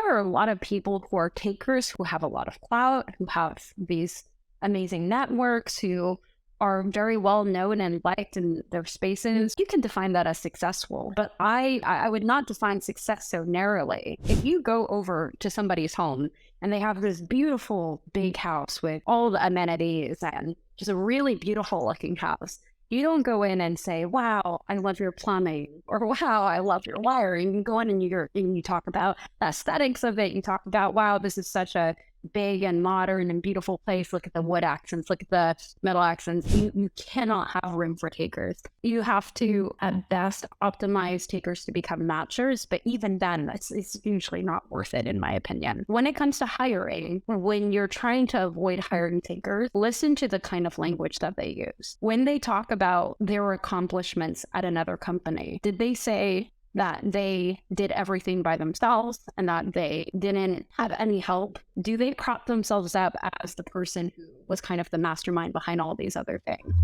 there are a lot of people who are takers, who have a lot of clout, who have these amazing networks, who are very well known and liked in their spaces. You can define that as successful, but I would not define success so narrowly. If you go over to somebody's home and they have this beautiful big house with all the amenities and just a really beautiful looking house, you don't go in and say, wow, I love your plumbing, or wow, I love your wiring. You go in and you talk about the aesthetics of it. You talk about, wow, this is such a big and modern and beautiful place. Look at the wood accents, look at the metal accents. You cannot have room for takers. You have to, at best, optimize takers to become matchers. But even then, it's usually not worth it, in my opinion. When it comes to hiring, when you're trying to avoid hiring takers, listen to the kind of language that they use. When they talk about their accomplishments at another company, did they say that they did everything by themselves and that they didn't have any help? Do they prop themselves up as the person who was kind of the mastermind behind all these other things?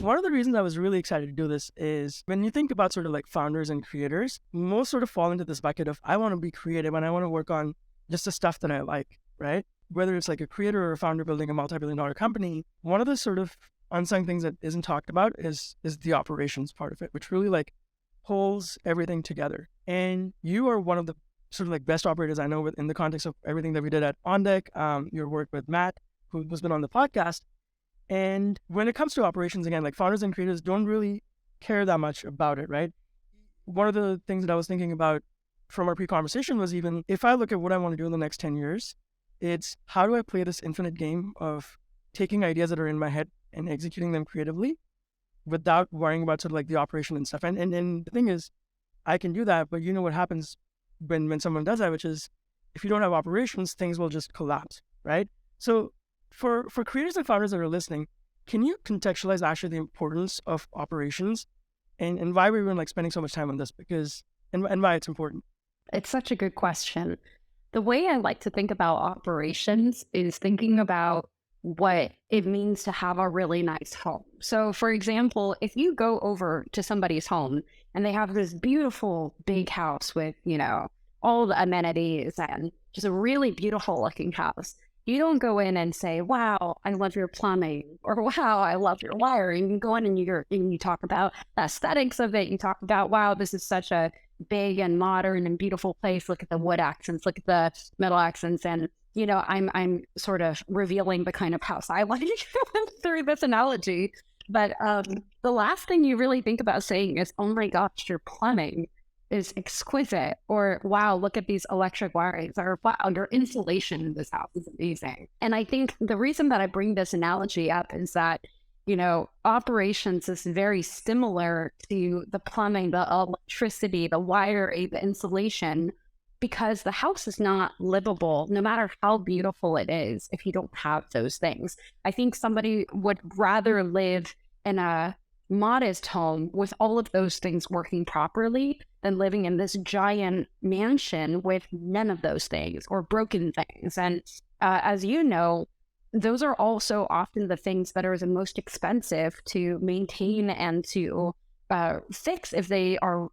One of the reasons I was really excited to do this is when you think about sort of like founders and creators, most sort of fall into this bucket of I want to be creative and I want to work on just the stuff that I like, right? Whether it's like a creator or a founder building a multi-billion-dollar company, one of the sort of unsung things that isn't talked about is the operations part of it, which really like holds everything together. And you are one of the sort of like best operators I know in the context of everything that we did at On Deck, your work with Matt, who's been on the podcast. And when it comes to operations, again, like founders and creators don't really care that much about it, right? One of the things that I was thinking about from our pre-conversation was, even if I look at what I want to do in the next 10 years, it's how do I play this infinite game of taking ideas that are in my head and executing them creatively without worrying about sort of like the operation and stuff. And the thing is, I can do that, but you know what happens when someone does that, which is if you don't have operations, things will just collapse, right? So for creators and founders that are listening, can you contextualize actually the importance of operations and why we're even like spending so much time on this, because and why it's important? It's such a good question. The way I like to think about operations is thinking about what it means to have a really nice home. So for example, if you go over to somebody's home and they have this beautiful big house with, all the amenities and just a really beautiful looking house, you don't go in and say, wow, I love your plumbing, or wow, I love your wiring. You go in and you talk about the aesthetics of it. You talk about, wow, this is such a big and modern and beautiful place. Look at the wood accents, look at the metal accents. And I'm sort of revealing the kind of house I like through this analogy. But the last thing you really think about saying is, oh my gosh, your plumbing is exquisite, or wow, look at these electric wirings, or wow, your insulation in this house is amazing. And I think the reason that I bring this analogy up is that, operations is very similar to the plumbing, the electricity, the wiring, the insulation, because the house is not livable, no matter how beautiful it is, if you don't have those things. I think somebody would rather live in a modest home with all of those things working properly than living in this giant mansion with none of those things or broken things. And as you know, those are also often the things that are the most expensive to maintain and to fix if they are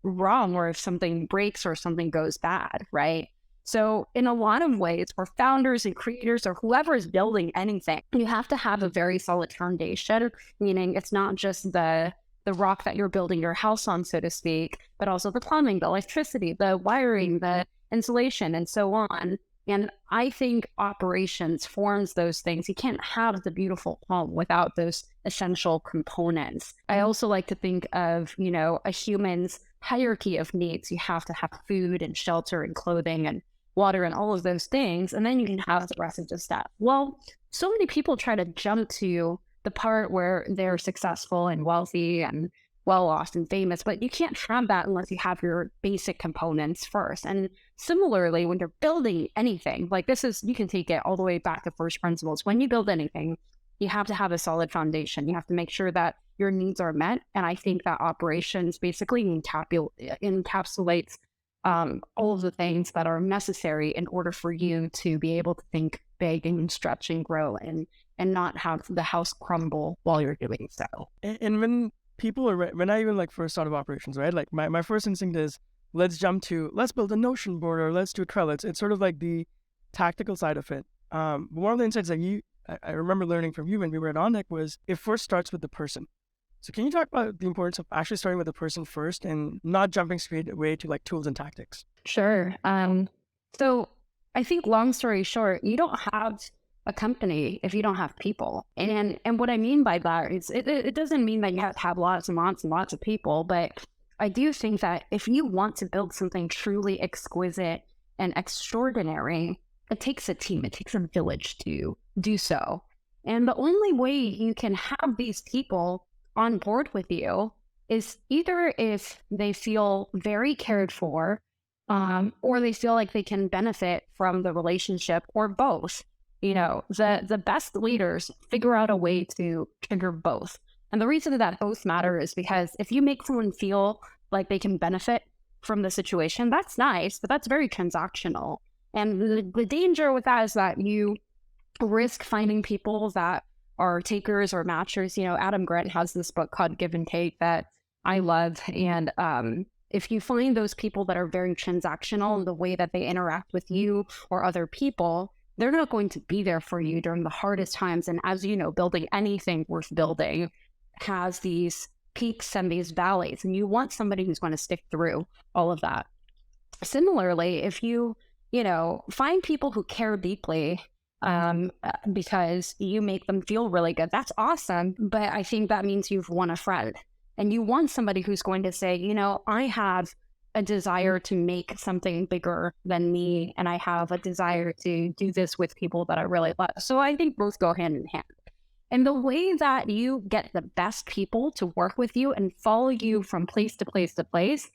wrong, or if something breaks or something goes bad, right? So in a lot of ways, for founders and creators or whoever is building anything, you have to have a very solid foundation, meaning it's not just the rock that you're building your house on, so to speak, but also the plumbing, the electricity, the wiring, the insulation, and so on. And I think operations forms those things. You can't have the beautiful home without those essential components. I also like to think of, a human's hierarchy of needs. You have to have food and shelter and clothing and water and all of those things, and then you can have the rest of the stuff. Well, so many people try to jump to the part where they're successful and wealthy and well-off and famous, but you can't have that unless you have your basic components first. And similarly, when you're building anything, like you can take it all the way back to first principles. When you build anything, you have to have a solid foundation. You have to make sure that your needs are met. And I think that operations basically encapsulates all of the things that are necessary in order for you to be able to think big and stretch and grow and not have the house crumble while you're doing so. And when people are, when I even like first thought of operations, right? Like my first instinct is let's build a Notion board or let's do Trello. It's sort of like the tactical side of it. But one of the insights that I remember learning from you when we were at OnDeck was it first starts with the person. So can you talk about the importance of actually starting with the person first and not jumping straight away to like tools and tactics? Sure. So I think long story short, you don't have a company if you don't have people. And what I mean by that is it doesn't mean that you have to have lots and lots and lots of people, but I do think that if you want to build something truly exquisite and extraordinary, it takes a team, it takes a village to do so. And the only way you can have these people on board with you is either if they feel very cared for, or they feel like they can benefit from the relationship, or both. You know, the best leaders figure out a way to trigger both. And the reason that both matter is because if you make someone feel like they can benefit from the situation, that's nice, but that's very transactional. And the danger with that is that you risk finding people that are takers or matchers. You know, Adam Grant has this book called Give and Take that I love. And if you find those people that are very transactional in the way that they interact with you or other people, they're not going to be there for you during the hardest times. And as you know, building anything worth building has these peaks and these valleys, and you want somebody who's going to stick through all of that. Similarly, if you find people who care deeply because you make them feel really good, that's awesome. But I think that means you've won a friend. And you want somebody who's going to say, I have a desire to make something bigger than me, and I have a desire to do this with people that I really love. So I think both go hand in hand. And the way that you get the best people to work with you and follow you from place to place to place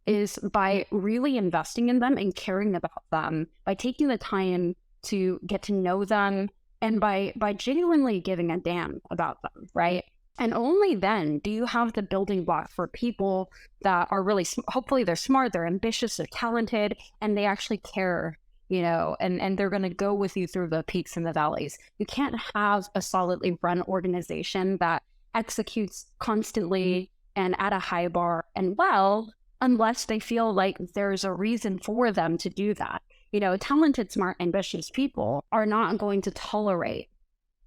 is by really investing in them and caring about them, by taking the time to get to know them, and by genuinely giving a damn about them, right? And only then do you have the building block for people that are really, hopefully they're smart, they're ambitious, they're talented, and they actually care, and they're going to go with you through the peaks and the valleys. You can't have a solidly run organization that executes constantly and at a high bar and well, unless they feel like there's a reason for them to do that. Talented, smart, ambitious people are not going to tolerate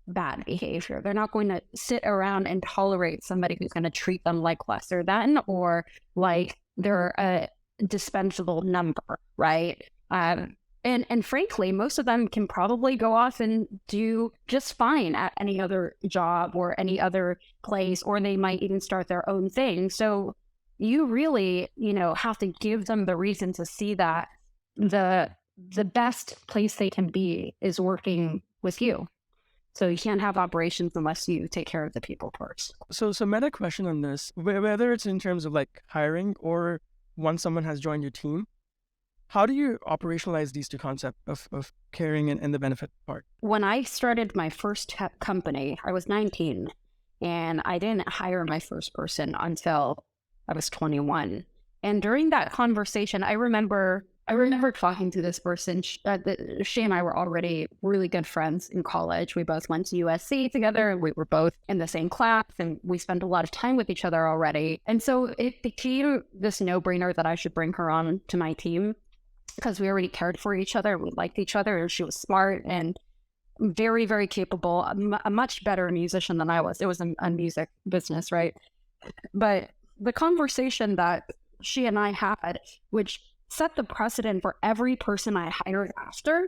bad behavior. They're not going to sit around and tolerate somebody who's going to treat them like lesser than, or like they're a dispensable number, right? And frankly, most of them can probably go off and do just fine at any other job or any other place, or they might even start their own thing. So you really, have to give them the reason to see that the best place they can be is working with you. So you can't have operations unless you take care of the people first. So meta question on this, whether it's in terms of like hiring or once someone has joined your team, how do you operationalize these two concepts of caring and the benefit part? When I started my first company, I was 19, and I didn't hire my first person until I was 21. And during that conversation, I remember talking to this person. She and I were already really good friends in college. We both went to USC together, and we were both in the same class, and we spent a lot of time with each other already. And so it became this no-brainer that I should bring her on to my team because we already cared for each other. We liked each other, and she was smart and very, very capable, a much better musician than I was. It was a music business, right? But the conversation that she and I had, which set the precedent for every person I hired after,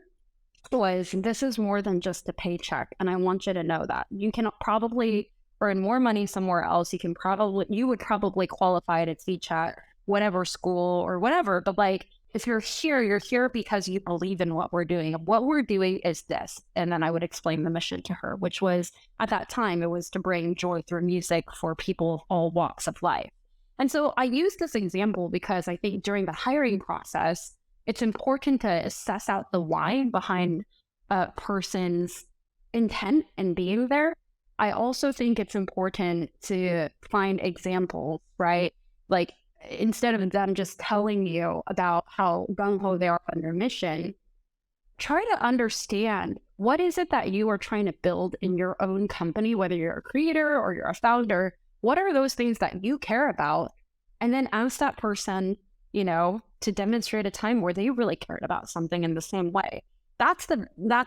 was this is more than just a paycheck. And I want you to know that you can probably earn more money somewhere else. You would probably qualify to teach at whatever school or whatever. But like, if you're here because you believe in what we're doing. And what we're doing is this. And then I would explain the mission to her, which was at that time, it was to bring joy through music for people of all walks of life. And so I use this example because I think during the hiring process, it's important to assess out the why behind a person's intent and being there. I also think it's important to find examples, right? Like instead of them just telling you about how gung-ho they are on their mission, try to understand what is it that you are trying to build in your own company, whether you're a creator or you're a founder. what are those things that you care about? And then ask that person, to demonstrate a time where they really cared about something in the same way. That's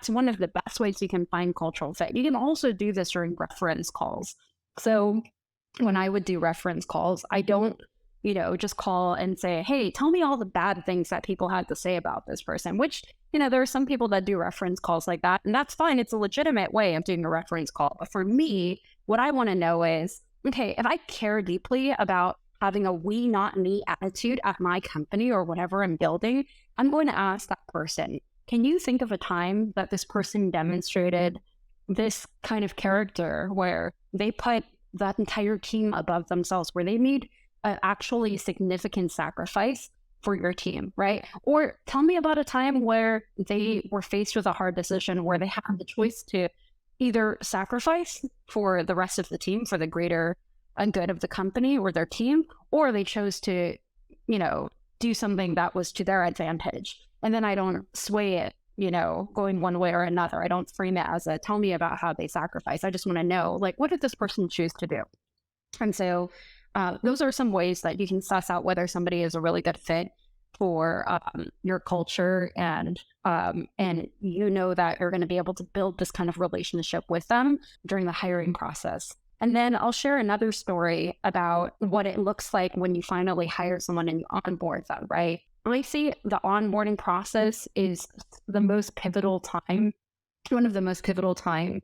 one of the best ways you can find cultural fit. You can also do this during reference calls. So when I would do reference calls, I don't, just call and say, hey, tell me all the bad things that people had to say about this person, which, there are some people that do reference calls like that, and that's fine. It's a legitimate way of doing a reference call. But for me, what I want to know is, okay, if I care deeply about having a we, not me attitude at my company or whatever I'm building, I'm going to ask that person, can you think of a time that this person demonstrated this kind of character where they put that entire team above themselves, where they made an actually significant sacrifice for your team, right? Or tell me about a time where they were faced with a hard decision where they had the choice to either sacrifice for the rest of the team, for the greater good of the company or their team, or they chose to, do something that was to their advantage. And then I don't sway it, going one way or another. I don't frame it as a tell me about how they sacrifice. I just want to know, like, what did this person choose to do? And so those are some ways that you can suss out whether somebody is a really good fit for your culture, and that you're going to be able to build this kind of relationship with them during the hiring process. And then I'll share another story about what it looks like when you finally hire someone and you onboard them, right? I see the onboarding process is the most pivotal time, one of the most pivotal time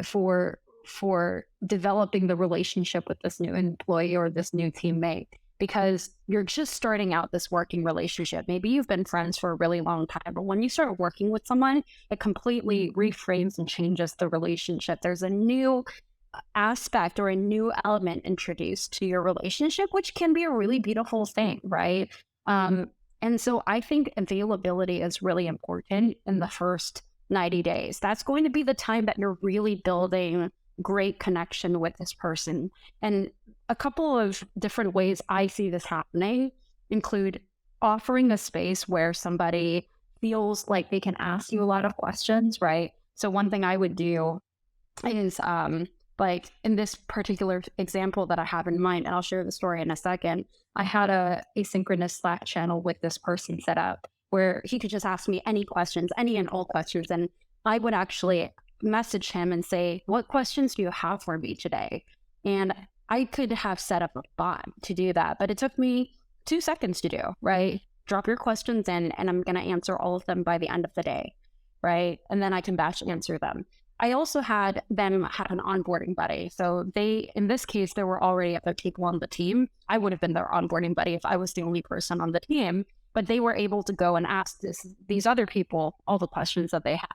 for developing the relationship with this new employee or this new teammate, because you're just starting out this working relationship. Maybe you've been friends for a really long time, but when you start working with someone, it completely reframes and changes the relationship. There's a new aspect or a new element introduced to your relationship, which can be a really beautiful thing, right? And so I think availability is really important in the first 90 days. That's going to be the time that you're really building great connection with this person. And a couple of different ways I see this happening include offering a space where somebody feels like they can ask you a lot of questions, right? So one thing I would do is like in this particular example that I have in mind, and I'll share the story in a second, I had a asynchronous Slack channel with this person set up where he could just ask me any questions, any and all questions. And I would actually message him and say, what questions do you have for me today? And I could have set up a bot to do that, but it took me 2 seconds to do, right? Drop your questions in and I'm going to answer all of them by the end of the day, right? And then I can batch answer them. I also had them have an onboarding buddy. So in this case, there were already other people on the team. I would have been their onboarding buddy if I was the only person on the team, but they were able to go and ask these other people all the questions that they had.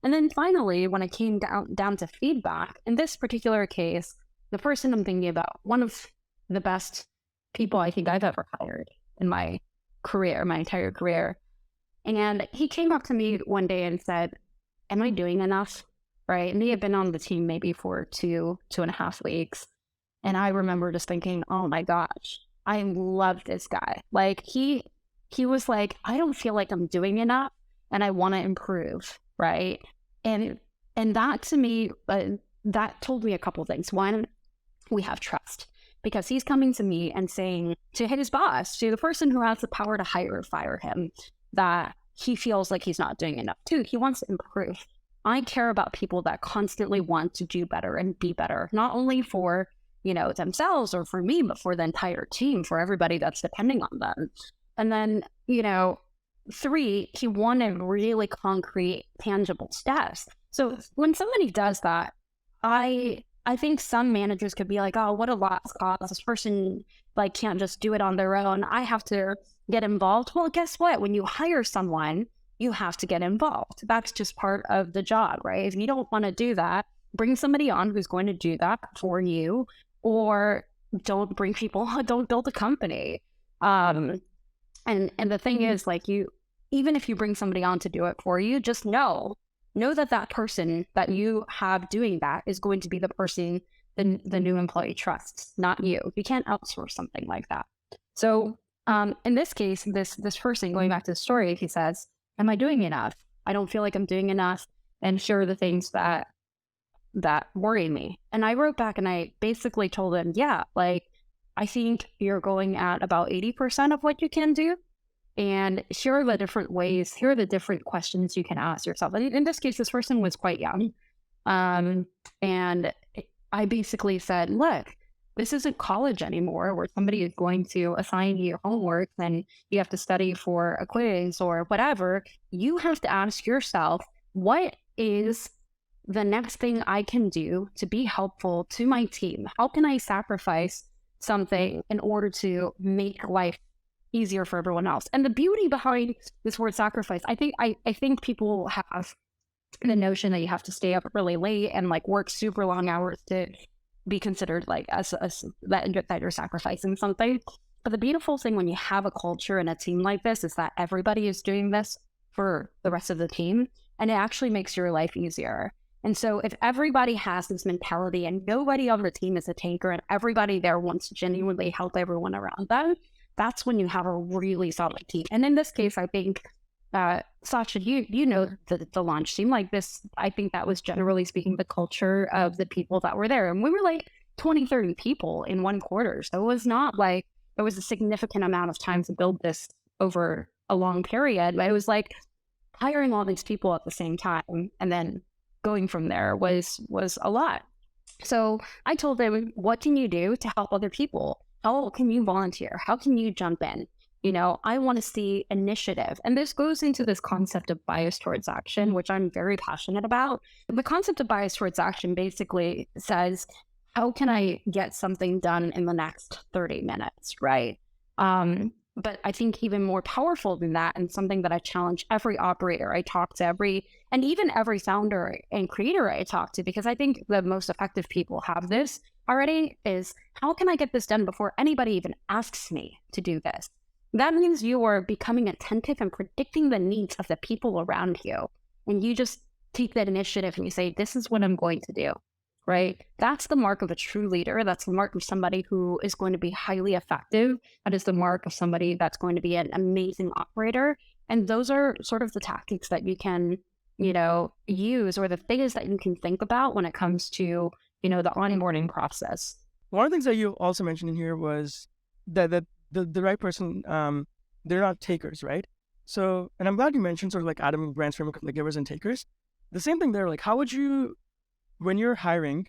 And then finally, when it came down to feedback, in this particular case, the person I'm thinking about, one of the best people I think I've ever hired in my career, my entire career. And he came up to me one day and said, am I doing enough? Right. And he had been on the team maybe for 2.5 weeks. And I remember just thinking, oh my gosh, I love this guy. Like he was like, I don't feel like I'm doing enough and I want to improve. Right. And that to me, that told me a couple of things. One, we have trust because he's coming to me and saying to his boss, to the person who has the power to hire or fire him, that he feels like he's not doing enough. Two, he wants to improve. I care about people that constantly want to do better and be better, not only for, themselves or for me, but for the entire team, for everybody that's depending on them. And then, 3, he wanted really concrete, tangible steps. So when somebody does that, I think some managers could be like, oh, what a lost cause. This person can't just do it on their own. I have to get involved. Well, guess what? When you hire someone, you have to get involved. That's just part of the job, right? If you don't want to do that, bring somebody on who's going to do that for you, or don't bring people, don't build a company. And the thing is, even if you bring somebody on to do it for you, just know that person that you have doing that is going to be the person the new employee trusts, not you. You can't outsource something like that. So in this case, this person, going back to the story, he says, am I doing enough? I don't feel like I'm doing enough. And here are the things that that worry me. And I wrote back and I basically told them, yeah, like, I think you're going at about 80% of what you can do. And here are the different ways, here are the different questions you can ask yourself. And in this case, this person was quite young. And I basically said, look, this isn't college anymore where somebody is going to assign you homework and you have to study for a quiz or whatever. You have to ask yourself, what is the next thing I can do to be helpful to my team? How can I sacrifice something in order to make life easier for everyone else? And the beauty behind this word sacrifice, I think people have the notion that you have to stay up really late and like work super long hours to be considered like as that you're sacrificing something. But the beautiful thing when you have a culture and a team like this is that everybody is doing this for the rest of the team, and it actually makes your life easier. And so if everybody has this mentality and nobody on the team is a taker and everybody there wants to genuinely help everyone around them, that's when you have a really solid team. And in this case, I think, Sachit, you know the launch team like this, I think that was generally speaking the culture of the people that were there. And we were like 20, 30 people in one quarter. So it was not like there was a significant amount of time to build this over a long period. But it was like hiring all these people at the same time and then going from there was a lot. So I told them, what can you do to help other people? How can you volunteer? How can you jump in? You know, I want to see initiative. And this goes into this concept of bias towards action, which I'm very passionate about. The concept of bias towards action basically says, how can I get something done in the next 30 minutes, right? But I think even more powerful than that, and something that I challenge every operator I talk to, and even every founder and creator I talk to, because I think the most effective people have this already, is how can I get this done before anybody even asks me to do this? That means you are becoming attentive and predicting the needs of the people around you. And you just take that initiative and you say, this is what I'm going to do, right? That's the mark of a true leader. That's the mark of somebody who is going to be highly effective. That is the mark of somebody that's going to be an amazing operator. And those are sort of the tactics that you can, use, or the things that you can think about when it comes to, the onboarding process. One of the things that you also mentioned in here was that the right person, they're not takers, right? So, and I'm glad you mentioned sort of like Adam Grant's framework of like givers and takers. The same thing there, like how would you, when you're hiring,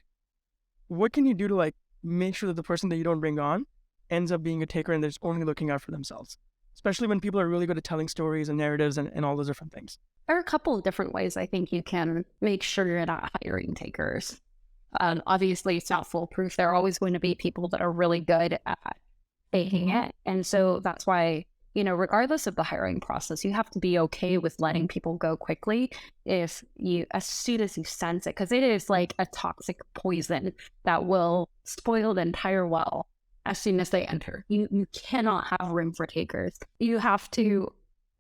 what can you do to like make sure that the person that you don't bring on ends up being a taker and they're just only looking out for themselves? Especially when people are really good at telling stories and narratives and all those different things. There are a couple of different ways I think you can make sure you're not hiring takers. Obviously, it's not foolproof. There are always going to be people that are really good at faking it. And so that's why, regardless of the hiring process, you have to be okay with letting people go quickly as soon as you sense it, because it is like a toxic poison that will spoil the entire well as soon as they enter. You cannot have room for takers. You have to,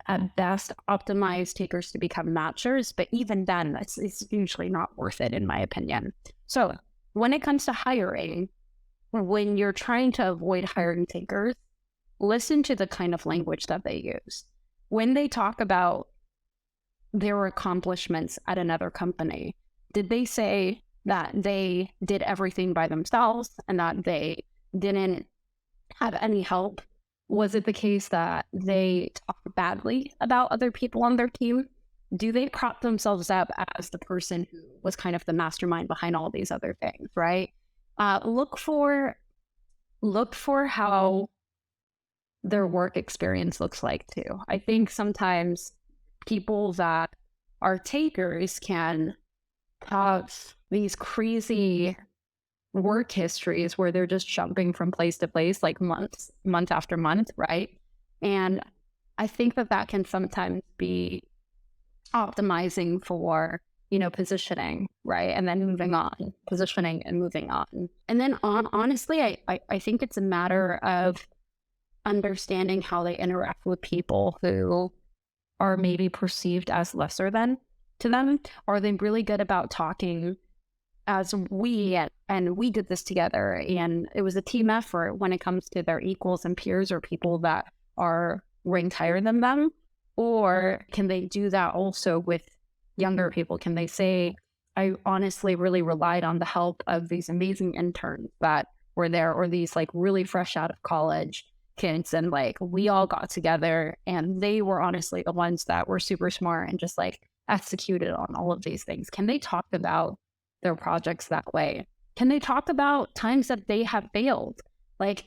at best, optimize takers to become matchers, but even then, it's usually not worth it, in my opinion. So when it comes to hiring, when you're trying to avoid hiring takers, listen to the kind of language that they use. When they talk about their accomplishments at another company, did they say that they did everything by themselves and that they didn't have any help? Was it the case that they talk badly about other people on their team? Do they prop themselves up as the person who was kind of the mastermind behind all these other things, right? Look for how their work experience looks like too. I think sometimes people that are takers can have these crazy work histories where they're just jumping from place to place, like month after month, right? And I think that can sometimes be optimizing for, positioning, right? And then moving on, positioning and moving on. And then honestly, I think it's a matter of understanding how they interact with people who are maybe perceived as lesser than to them. Are they really good about talking as and we did this together and it was a team effort when it comes to their equals and peers or people that are ranked higher than them? Or can they do that also with younger people? Can they say, I honestly really relied on the help of these amazing interns that were there, or these like really fresh out of college kids. And like we all got together, and they were honestly the ones that were super smart and just like executed on all of these things. Can they talk about their projects that way? Can they talk about times that they have failed? Like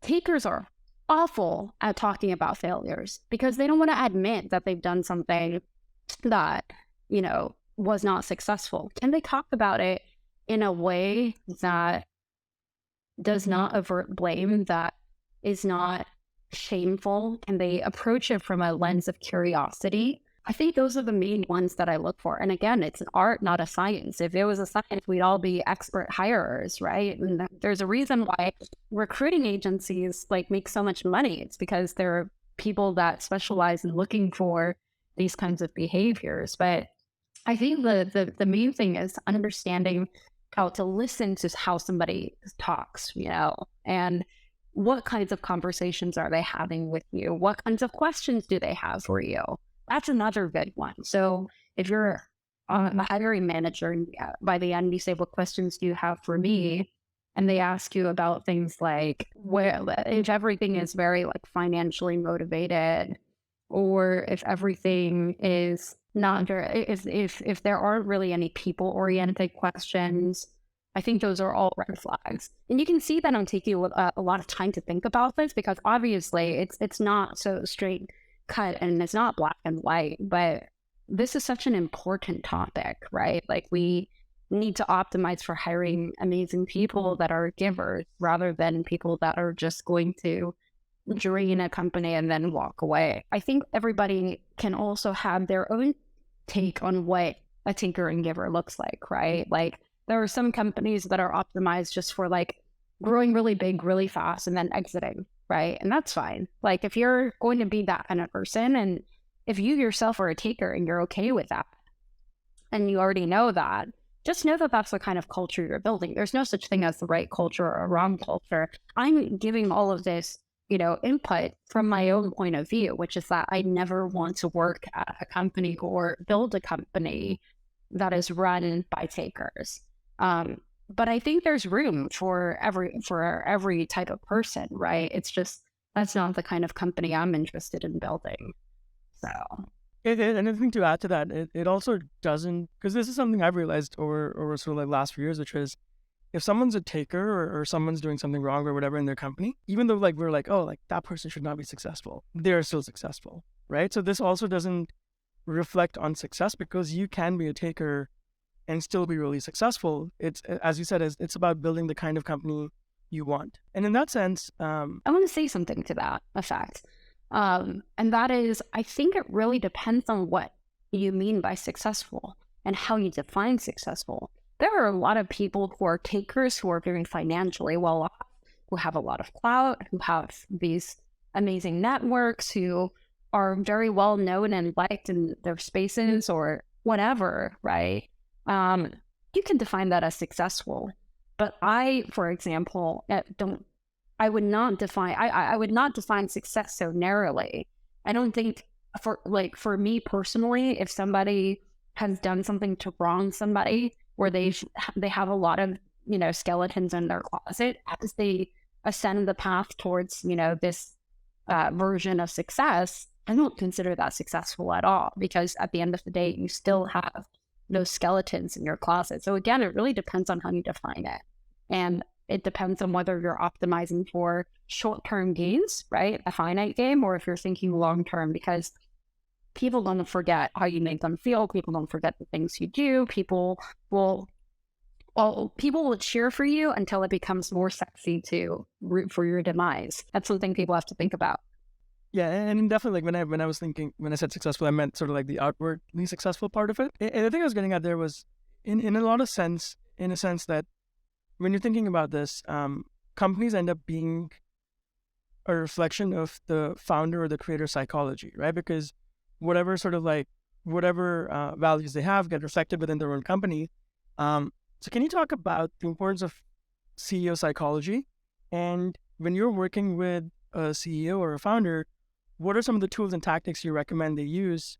takers are awful at talking about failures because they don't want to admit that they've done something that, was not successful. Can they talk about it in a way that does not avert blame, that is not shameful? Can they approach it from a lens of curiosity? I think those are the main ones that I look for. And again, it's an art, not a science. If it was a science, we'd all be expert hirers, right? And there's a reason why recruiting agencies like make so much money. It's because there are people that specialize in looking for these kinds of behaviors. But I think the main thing is understanding how to listen to how somebody talks, and what kinds of conversations are they having with you? What kinds of questions do they have for you? That's another good one. So if you're a hiring manager, and by the end you say, what questions do you have for me? And they ask you about things like, if everything is very like financially motivated, or if everything is not very, if there aren't really any people oriented questions, I think those are all red flags. And you can see that I'm taking a lot of time to think about this, because obviously it's not so straight cut and it's not black and white, but this is such an important topic, right? Like we need to optimize for hiring amazing people that are givers rather than people that are just going to drain a company and then walk away. I think everybody can also have their own take on what a tinker and giver looks like, right? Like there are some companies that are optimized just for like growing really big, really fast, and then exiting, right? And that's fine. Like if you're going to be that kind of person, and if you yourself are a taker and you're okay with that, and you already know that, just know that that's the kind of culture you're building. There's no such thing as the right culture or a wrong culture. I'm giving all of this, input from my own point of view, which is that I never want to work at a company or build a company that is run by takers. But I think there's room for every type of person, right? It's just that's not the kind of company I'm interested in building. So, and I think to add to that, it also doesn't, because this is something I've realized over sort of like last few years, which is if someone's a taker or someone's doing something wrong or whatever in their company, even though like we're like, oh, like that person should not be successful, they're still successful, right? So this also doesn't reflect on success, because you can be a taker and still be really successful. It's, as you said, it's about building the kind of company you want. And in that sense, I want to say something to that effect. And that is, I think it really depends on what you mean by successful and how you define successful. There are a lot of people who are takers who are very financially well off, who have a lot of clout, who have these amazing networks, who are very well known and liked in their spaces or whatever, right? You can define that as successful. But I, for example, I would not define success so narrowly. I don't think for me personally, if somebody has done something to wrong somebody, where they have a lot of, skeletons in their closet, as they ascend the path towards, this version of success, I don't consider that successful at all, because at the end of the day, you still have those skeletons in your closet. So again, it really depends on how you define it. And it depends on whether you're optimizing for short-term gains, right? A finite game, or if you're thinking long-term, because people don't forget how you make them feel. People don't forget the things you do. People will cheer for you until it becomes more sexy to root for your demise. That's something people have to think about. Yeah, and definitely like when I said successful, I meant sort of like the outwardly successful part of it. And the thing I was getting at there was in a lot of sense, in a sense that when you're thinking about this, companies end up being a reflection of the founder or the creator psychology, right? Because whatever values they have get reflected within their own company. So can you talk about the importance of CEO psychology? And when you're working with a CEO or a founder, what are some of the tools and tactics you recommend they use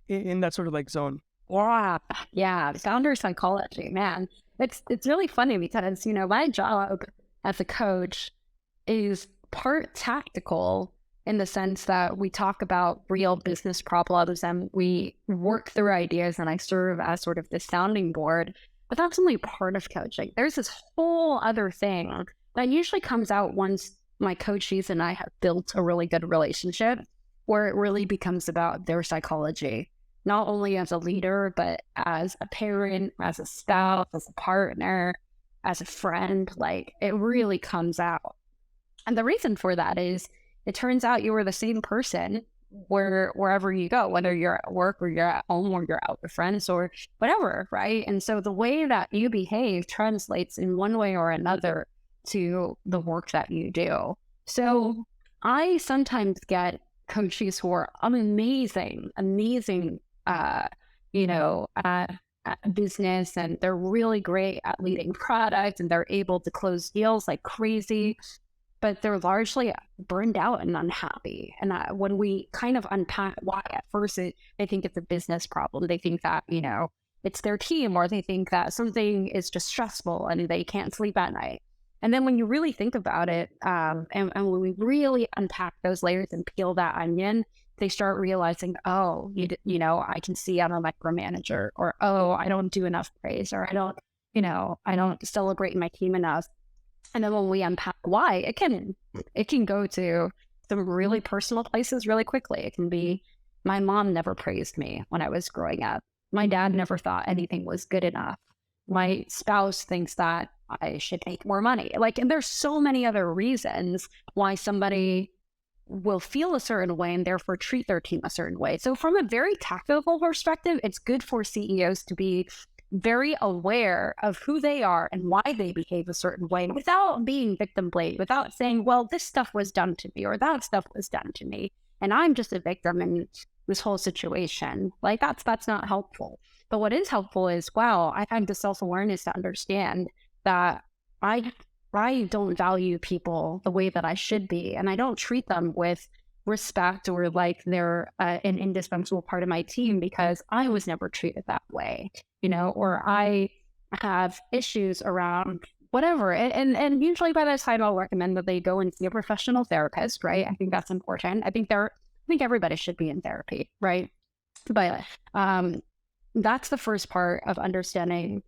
in that sort of like zone? Yeah, yeah, founder psychology, man. It's really funny because, my job as a coach is part tactical in the sense that we talk about real business problems and we work through ideas and I serve as sort of the sounding board, but that's only part of coaching. There's this whole other thing that usually comes out once my coachees and I have built a really good relationship where it really becomes about their psychology, not only as a leader, but as a parent, as a spouse, as a partner, as a friend. Like it really comes out. And the reason for that is it turns out you are the same person wherever you go, whether you're at work or you're at home or you're out with friends or whatever, right? And so the way that you behave translates in one way or another to the work that you do. So I sometimes get coaches who are amazing, uh, at business, and they're really great at leading products and they're able to close deals like crazy, but they're largely burned out and unhappy. And when we kind of unpack why, at first they think it's a business problem. They think that, it's their team, or they think that something is just stressful and they can't sleep at night. And then when you really think about it, and when we really unpack those layers and peel that onion, they start realizing, oh, I can see I'm a micromanager, or, oh, I don't do enough praise, or I don't celebrate my team enough. And then when we unpack why, it can go to some really personal places really quickly. It can be, my mom never praised me when I was growing up. My dad never thought anything was good enough. My spouse thinks that I should make more money. Like, and there's so many other reasons why somebody will feel a certain way and therefore treat their team a certain way. So from a very tactical perspective, it's good for CEOs to be very aware of who they are and why they behave a certain way without being victim blamed, without saying, well, this stuff was done to me or that stuff was done to me, and I'm just a victim in this whole situation. Like that's not helpful. But what is helpful is, wow, I've had the self-awareness to understand that I don't value people the way that I should be, and I don't treat them with respect or like they're an indispensable part of my team because I was never treated that way, or I have issues around whatever. And usually by that time I'll recommend that they go and see a professional therapist, right? I think that's important. I think everybody should be in therapy, right? But that's the first part of understanding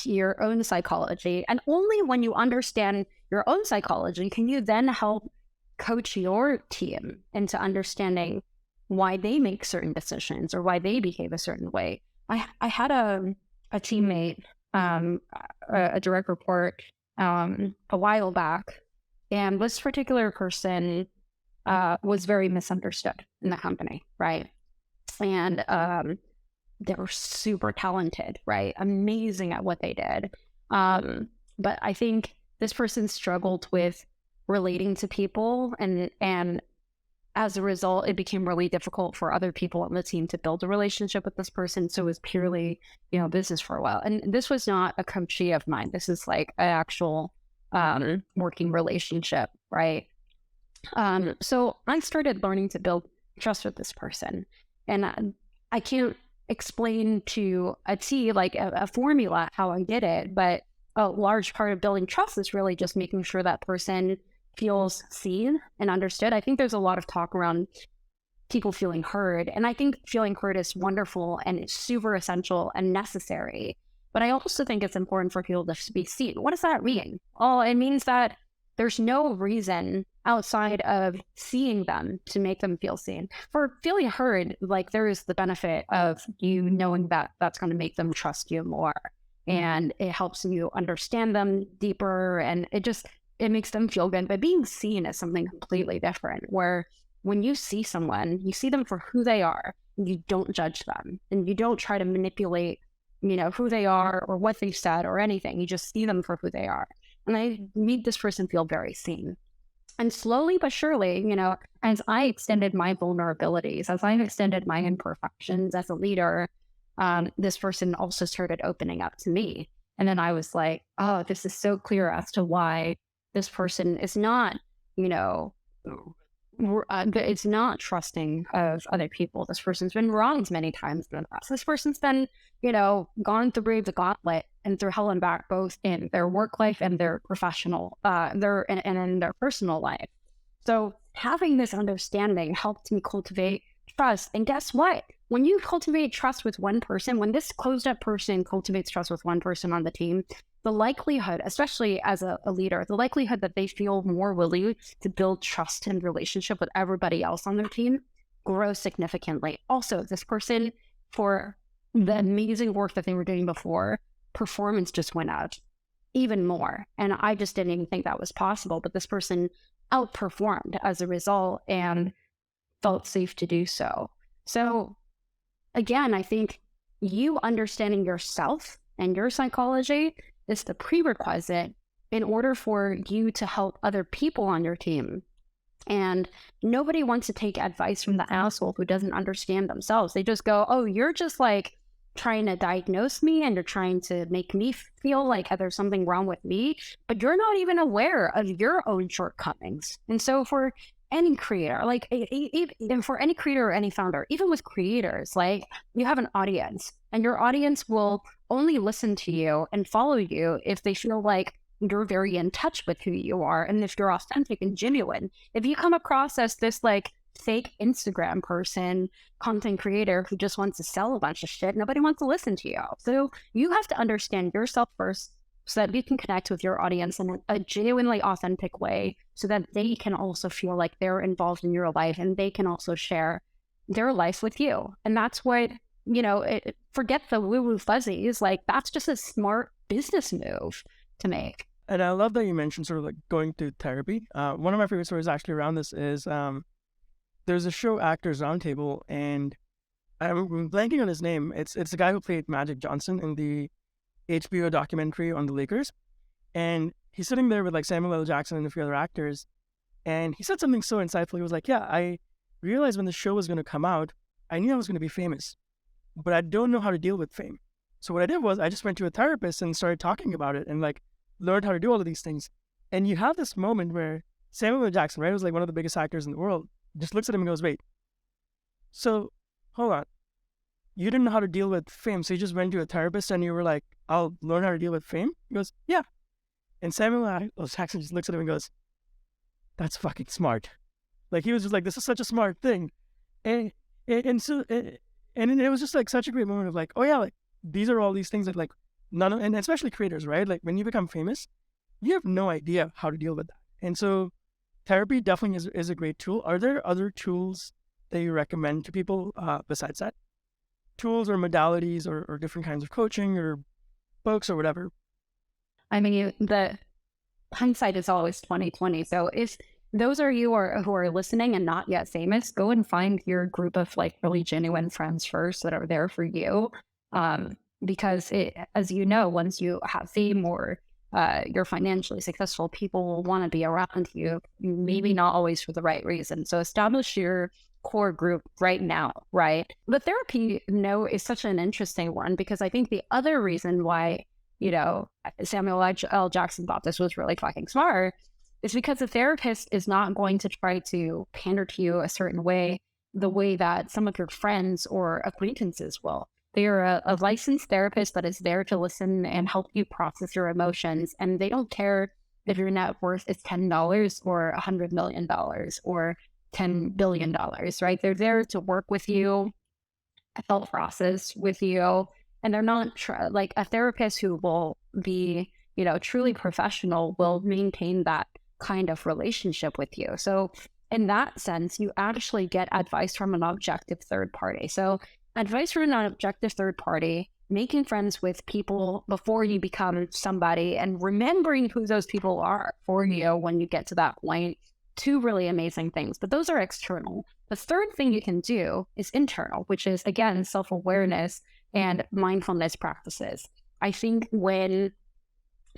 your own psychology. And only when you understand your own psychology can you then help coach your team into understanding why they make certain decisions or why they behave a certain way. I had a teammate, a direct report, a while back, and this particular person was very misunderstood in the company, right? And they were super talented, right? Amazing at what they did. But I think this person struggled with relating to people, and as a result, it became really difficult for other people on the team to build a relationship with this person. So it was purely, business for a while. And this was not a coachee of mine. This is like an actual working relationship, right? So I started learning to build trust with this person. And I can't explain to a T, like a formula, how I did it, but a large part of building trust is really just making sure that person feels seen and understood. I think there's a lot of talk around people feeling heard, and I think feeling heard is wonderful and it's super essential and necessary. But I also think it's important for people to be seen. What does that mean? Oh, it means that there's no reason outside of seeing them to make them feel seen. For feeling heard, like there is the benefit of you knowing that that's going to make them trust you more, and it helps you understand them deeper, and it makes them feel good. But being seen is something completely different, where when you see someone, you see them for who they are, and you don't judge them, and you don't try to manipulate, who they are or what they said or anything. You just see them for who they are. And I made this person feel very seen. And slowly but surely, as I extended my vulnerabilities, as I extended my imperfections as a leader, this person also started opening up to me. And then I was like, oh, this is so clear as to why this person is not, it's not trusting of other people. This person's been wronged many times in the past. This person's been, gone through the gauntlet and through hell and back, both in their work life and their professional, and in their personal life. So having this understanding helped me cultivate trust. And guess what? When you cultivate trust with one person, when this closed up person cultivates trust with one person on the team, the likelihood, especially as a leader, the likelihood that they feel more willing to build trust and relationship with everybody else on their team grows significantly. Also, this person, for the amazing work that they were doing before, performance just went up even more. And I just didn't even think that was possible. But this person outperformed as a result and felt safe to do so. So again, I think you understanding yourself and your psychology is the prerequisite in order for you to help other people on your team. And nobody wants to take advice from the asshole who doesn't understand themselves. They just go, oh, you're just like trying to diagnose me and you're trying to make me feel like there's something wrong with me, but you're not even aware of your own shortcomings. And so for any creator, like even for any creator or any founder, even with creators, like you have an audience and your audience will only listen to you and follow you if they feel like you're very in touch with who you are and if you're authentic and genuine. If you come across as this like fake Instagram person, content creator who just wants to sell a bunch of shit, nobody wants to listen to you. So you have to understand yourself first so that you can connect with your audience in a genuinely authentic way so that they can also feel like they're involved in your life and they can also share their life with you. And that's what, forget the woo-woo fuzzies, like that's just a smart business move to make. And I love that you mentioned sort of like going to therapy. One of my favorite stories actually around this is there's a show, Actors Roundtable, and I'm blanking on his name. It's the guy who played Magic Johnson in the HBO documentary on the Lakers. And he's sitting there with like Samuel L. Jackson and a few other actors. And he said something so insightful. He was like, yeah, I realized when the show was going to come out, I knew I was going to be famous, but I don't know how to deal with fame. So what I did was I just went to a therapist and started talking about it and like learned how to do all of these things. And you have this moment where Samuel L. Jackson, right, who's like one of the biggest actors in the world, just looks at him and goes, wait, so hold on. You didn't know how to deal with fame, so you just went to a therapist and you were like, I'll learn how to deal with fame? He goes, yeah. And Samuel L. Jackson just looks at him and goes, that's fucking smart. Like, he was just like, this is such a smart thing. And it was just like such a great moment of like, oh yeah, like these are all these things that like and especially creators, right? Like when you become famous, you have no idea how to deal with that. And so therapy definitely is a great tool. Are there other tools that you recommend to people besides that? Tools or modalities or different kinds of coaching or books or whatever? I mean, the hindsight is always 2020. So if those are you who are listening and not yet famous, go and find your group of like really genuine friends first that are there for you. Because as you know, once you have fame or you're financially successful, people will want to be around you, maybe not always for the right reason. So establish your core group right now, right? The therapy note is such an interesting one because I think the other reason why, Samuel L. Jackson thought this was really fucking smart is because the therapist is not going to try to pander to you a certain way, the way that some of your friends or acquaintances will. They are a licensed therapist that is there to listen and help you process your emotions. And they don't care if your net worth is $10 or $100 million or $10 billion, right? They're there to work with you, help process with you. And they're not like a therapist who will be, truly professional will maintain that kind of relationship with you. So in that sense, you actually get advice from an objective third party. So advice from an objective third party, making friends with people before you become somebody and remembering who those people are for you when you get to that point. Two really amazing things, but those are external. The third thing you can do is internal, which is, again, self-awareness and mindfulness practices. I think when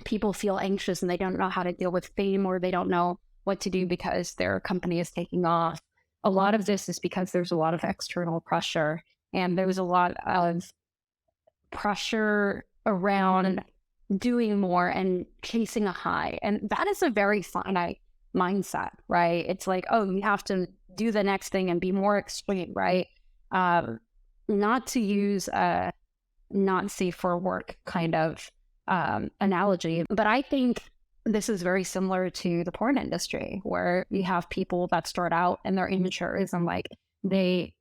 people feel anxious and they don't know how to deal with fame or they don't know what to do because their company is taking off, a lot of this is because there's a lot of external pressure. And there was a lot of pressure around doing more and chasing a high. And that is a very finite mindset, right? It's like, oh, you have to do the next thing and be more extreme, right? Not to use a not safe for work kind of analogy, but I think this is very similar to the porn industry, where you have people that start out and they're immatures and like they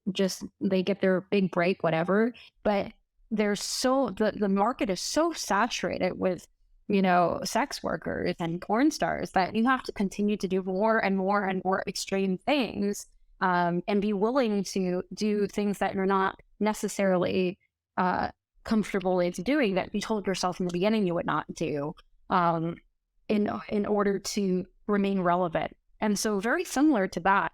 get their big break, whatever, but the market is so saturated with, sex workers and porn stars that you have to continue to do more and more and more extreme things, and be willing to do things that you're not necessarily comfortable into doing, that you told yourself in the beginning you would not do, in order to remain relevant. And so very similar to that,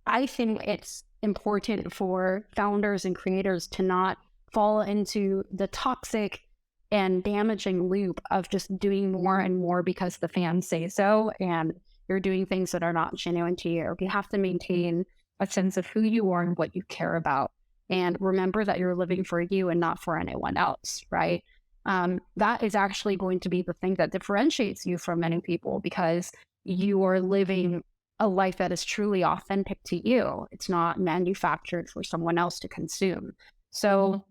I think it's important for founders and creators to not fall into the toxic and damaging loop of just doing more and more because the fans say so, and you're doing things that are not genuine to you. You have to maintain a sense of who you are and what you care about. And remember that you're living for you and not for anyone else, right? That is actually going to be the thing that differentiates you from many people, because you are living a life that is truly authentic to you. It's not manufactured for someone else to consume. So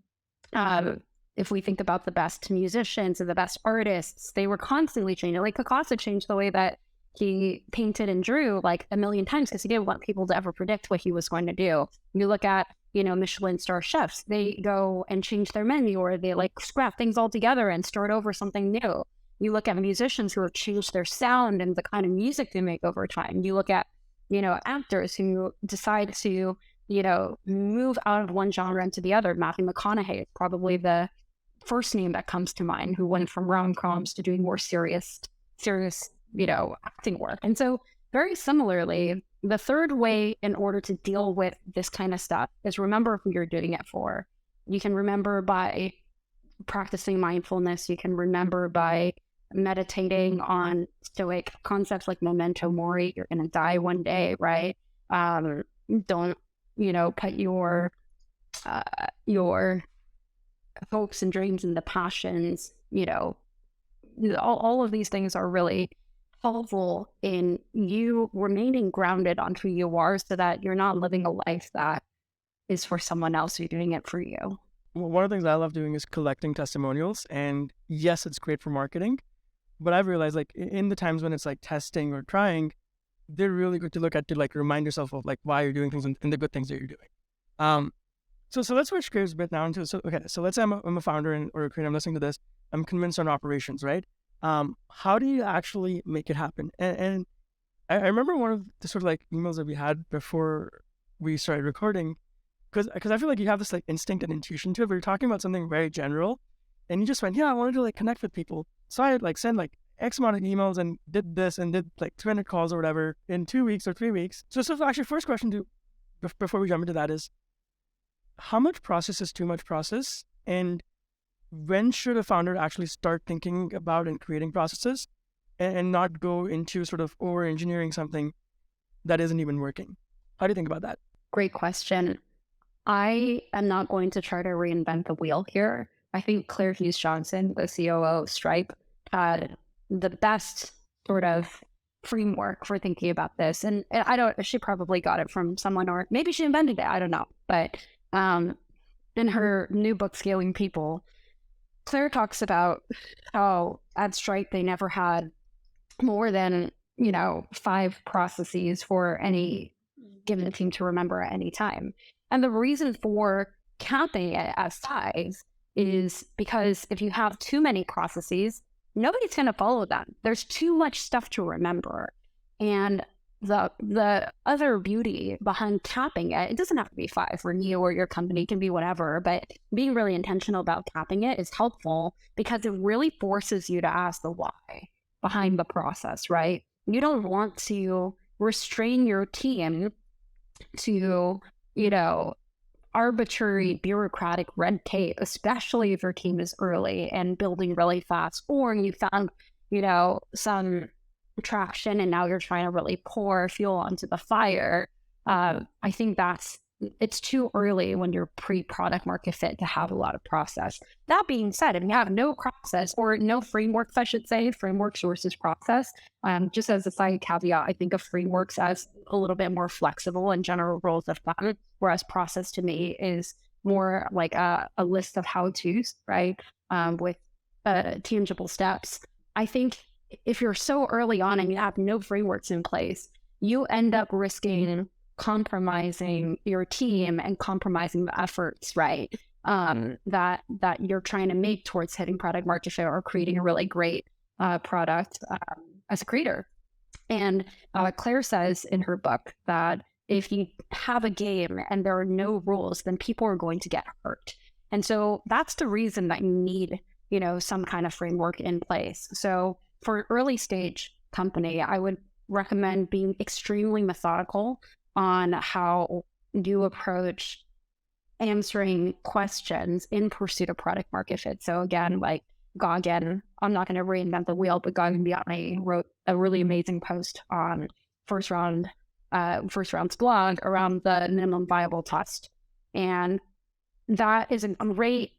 if we think about the best musicians and the best artists, they were constantly changing. Like Picasso changed the way that he painted and drew like a million times because he didn't want people to ever predict what he was going to do. You look at, Michelin star chefs, they go and change their menu, or they like scrap things altogether and start over something new. You look at musicians who have changed their sound and the kind of music they make over time. You look at, actors who decide to, move out of one genre into the other. Matthew McConaughey is probably the first name that comes to mind, who went from rom-coms to doing more serious, acting work. And so very similarly, the third way in order to deal with this kind of stuff is remember who you're doing it for. You can remember by practicing mindfulness. You can remember by meditating on stoic concepts like memento mori. You're going to die one day, right? Don't, put your hopes and dreams and the passions, all of these things are really helpful in you remaining grounded on who you are, so that you're not living a life that is for someone else. You're doing it for you. Well, one of the things I love doing is collecting testimonials. And yes, it's great for marketing, but I've realized like in the times when it's like testing or trying, they're really good to look at, to like remind yourself of like why you're doing things and the good things that you're doing. So let's switch gears a bit now into, so let's say I'm a founder or a creator, I'm listening to this, I'm convinced on operations, right? How do you actually make it happen? And I remember one of the sort of like emails that we had before we started recording, because I feel like you have this like instinct and intuition to it, but you're talking about something very general, and you just went, yeah, I wanted to like connect with people. So I like sent like X amount of emails and did this and did like 200 calls or whatever in 2 weeks or 3 weeks. So actually first question before we jump into that is, how much process is too much process? And when should a founder actually start thinking about and creating processes and not go into sort of over-engineering something that isn't even working? How do you think about that? Great question. I am not going to try to reinvent the wheel here. I think Claire Hughes Johnson, the COO of Stripe, had the best sort of framework for thinking about this. And she probably got it from someone, or maybe she invented it. I don't know. But in her new book, Scaling People, Claire talks about how at Stripe they never had more than 5 processes for any given team to remember at any time. And the reason for capping it as size is because if you have too many processes, nobody's going to follow them. There's too much stuff to remember. And the other beauty behind capping it doesn't have to be 5 for you or your company, it can be whatever, but being really intentional about capping it is helpful because it really forces you to ask the why behind the process, right? You don't want to restrain your team to, arbitrary bureaucratic red tape, especially if your team is early and building really fast, or you found, some traction and now you're trying to really pour fuel onto the fire. I think that's it's too early when you're pre-product market fit to have a lot of process. That being said, if you have no process or no frameworks, I should say, framework versus process, just as a side caveat, I think of frameworks as a little bit more flexible and general rules of thumb, whereas process to me is more like a list of how-tos, right? With tangible steps. I think if you're so early on and you have no frameworks in place, you end up risking compromising your team and compromising the efforts, right? That you're trying to make towards hitting product market fit or creating a really great product as a creator. And Claire says in her book that if you have a game and there are no rules, then people are going to get hurt. And so that's the reason that you need, some kind of framework in place. So for early stage company, I would recommend being extremely methodical on how you approach answering questions in pursuit of product market fit. So again, like Goggin, I'm not going to reinvent the wheel, but Goggin Beyond wrote a really amazing post on First Round's blog around the minimum viable test. And that is a great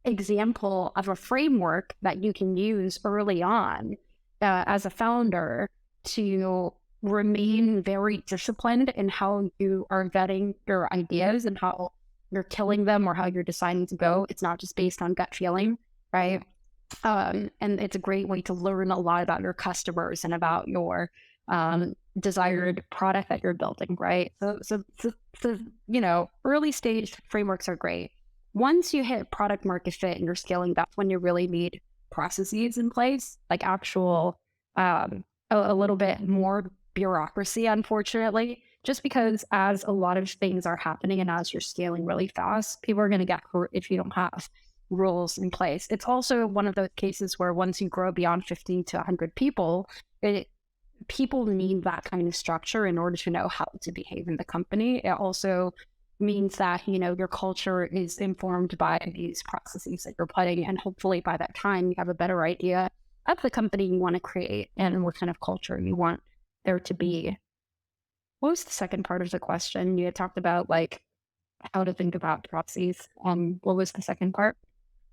example of a framework that you can use early on as a founder to remain very disciplined in how you are vetting your ideas and how you're killing them or how you're deciding to go. It's not just based on gut feeling, right? And it's a great way to learn a lot about your customers and about your desired product that you're building, right? So early stage frameworks are great. Once you hit product market fit and you're scaling, that's when you really need processes in place, like actual, a little bit more bureaucracy, unfortunately, just because as a lot of things are happening and as you're scaling really fast, people are going to get hurt if you don't have rules in place. It's also one of those cases where once you grow beyond 50 to 100 people, people need that kind of structure in order to know how to behave in the company. It also means that, your culture is informed by these processes that you're putting. And hopefully by that time, you have a better idea of the company you want to create and what kind of culture you want there to be. What was the second part of the question? You had talked about like how to think about processes. What was the second part?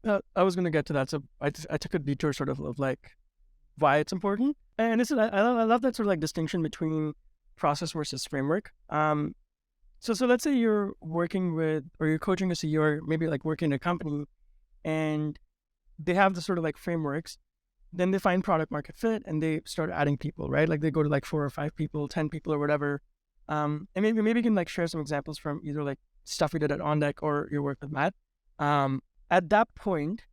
I was going to get to that. So I took a detour sort of like why it's important. And I love that sort of like distinction between process versus framework. So let's say you're working with, or you're coaching a CEO, or maybe like working in a company, and they have the sort of like frameworks. Then they find product market fit and they start adding people, right? Like they go to like 4 or 5 people, 10 people or whatever. And maybe you can like share some examples from either like stuff you did at On Deck or your work with Matt. At that point,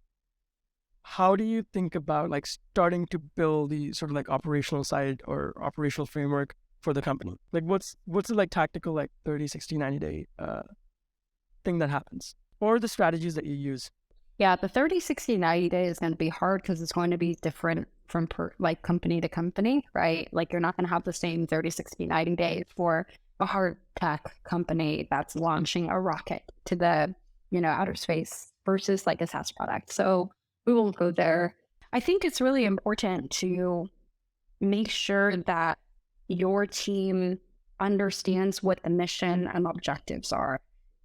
how do you think about like starting to build the sort of like operational side or operational framework for the company? Like what's the like tactical like 30, 60, 90 day thing that happens, or the strategies that you use? Yeah, the 30, 60, 90 day is going to be hard because it's going to be different from like company to company, right? Like you're not going to have the same 30, 60, 90 days for a hard tech company that's launching a rocket to the, outer space versus like a SaaS product. So we won't go there. I think it's really important to make sure that your team understands what the mission and objectives are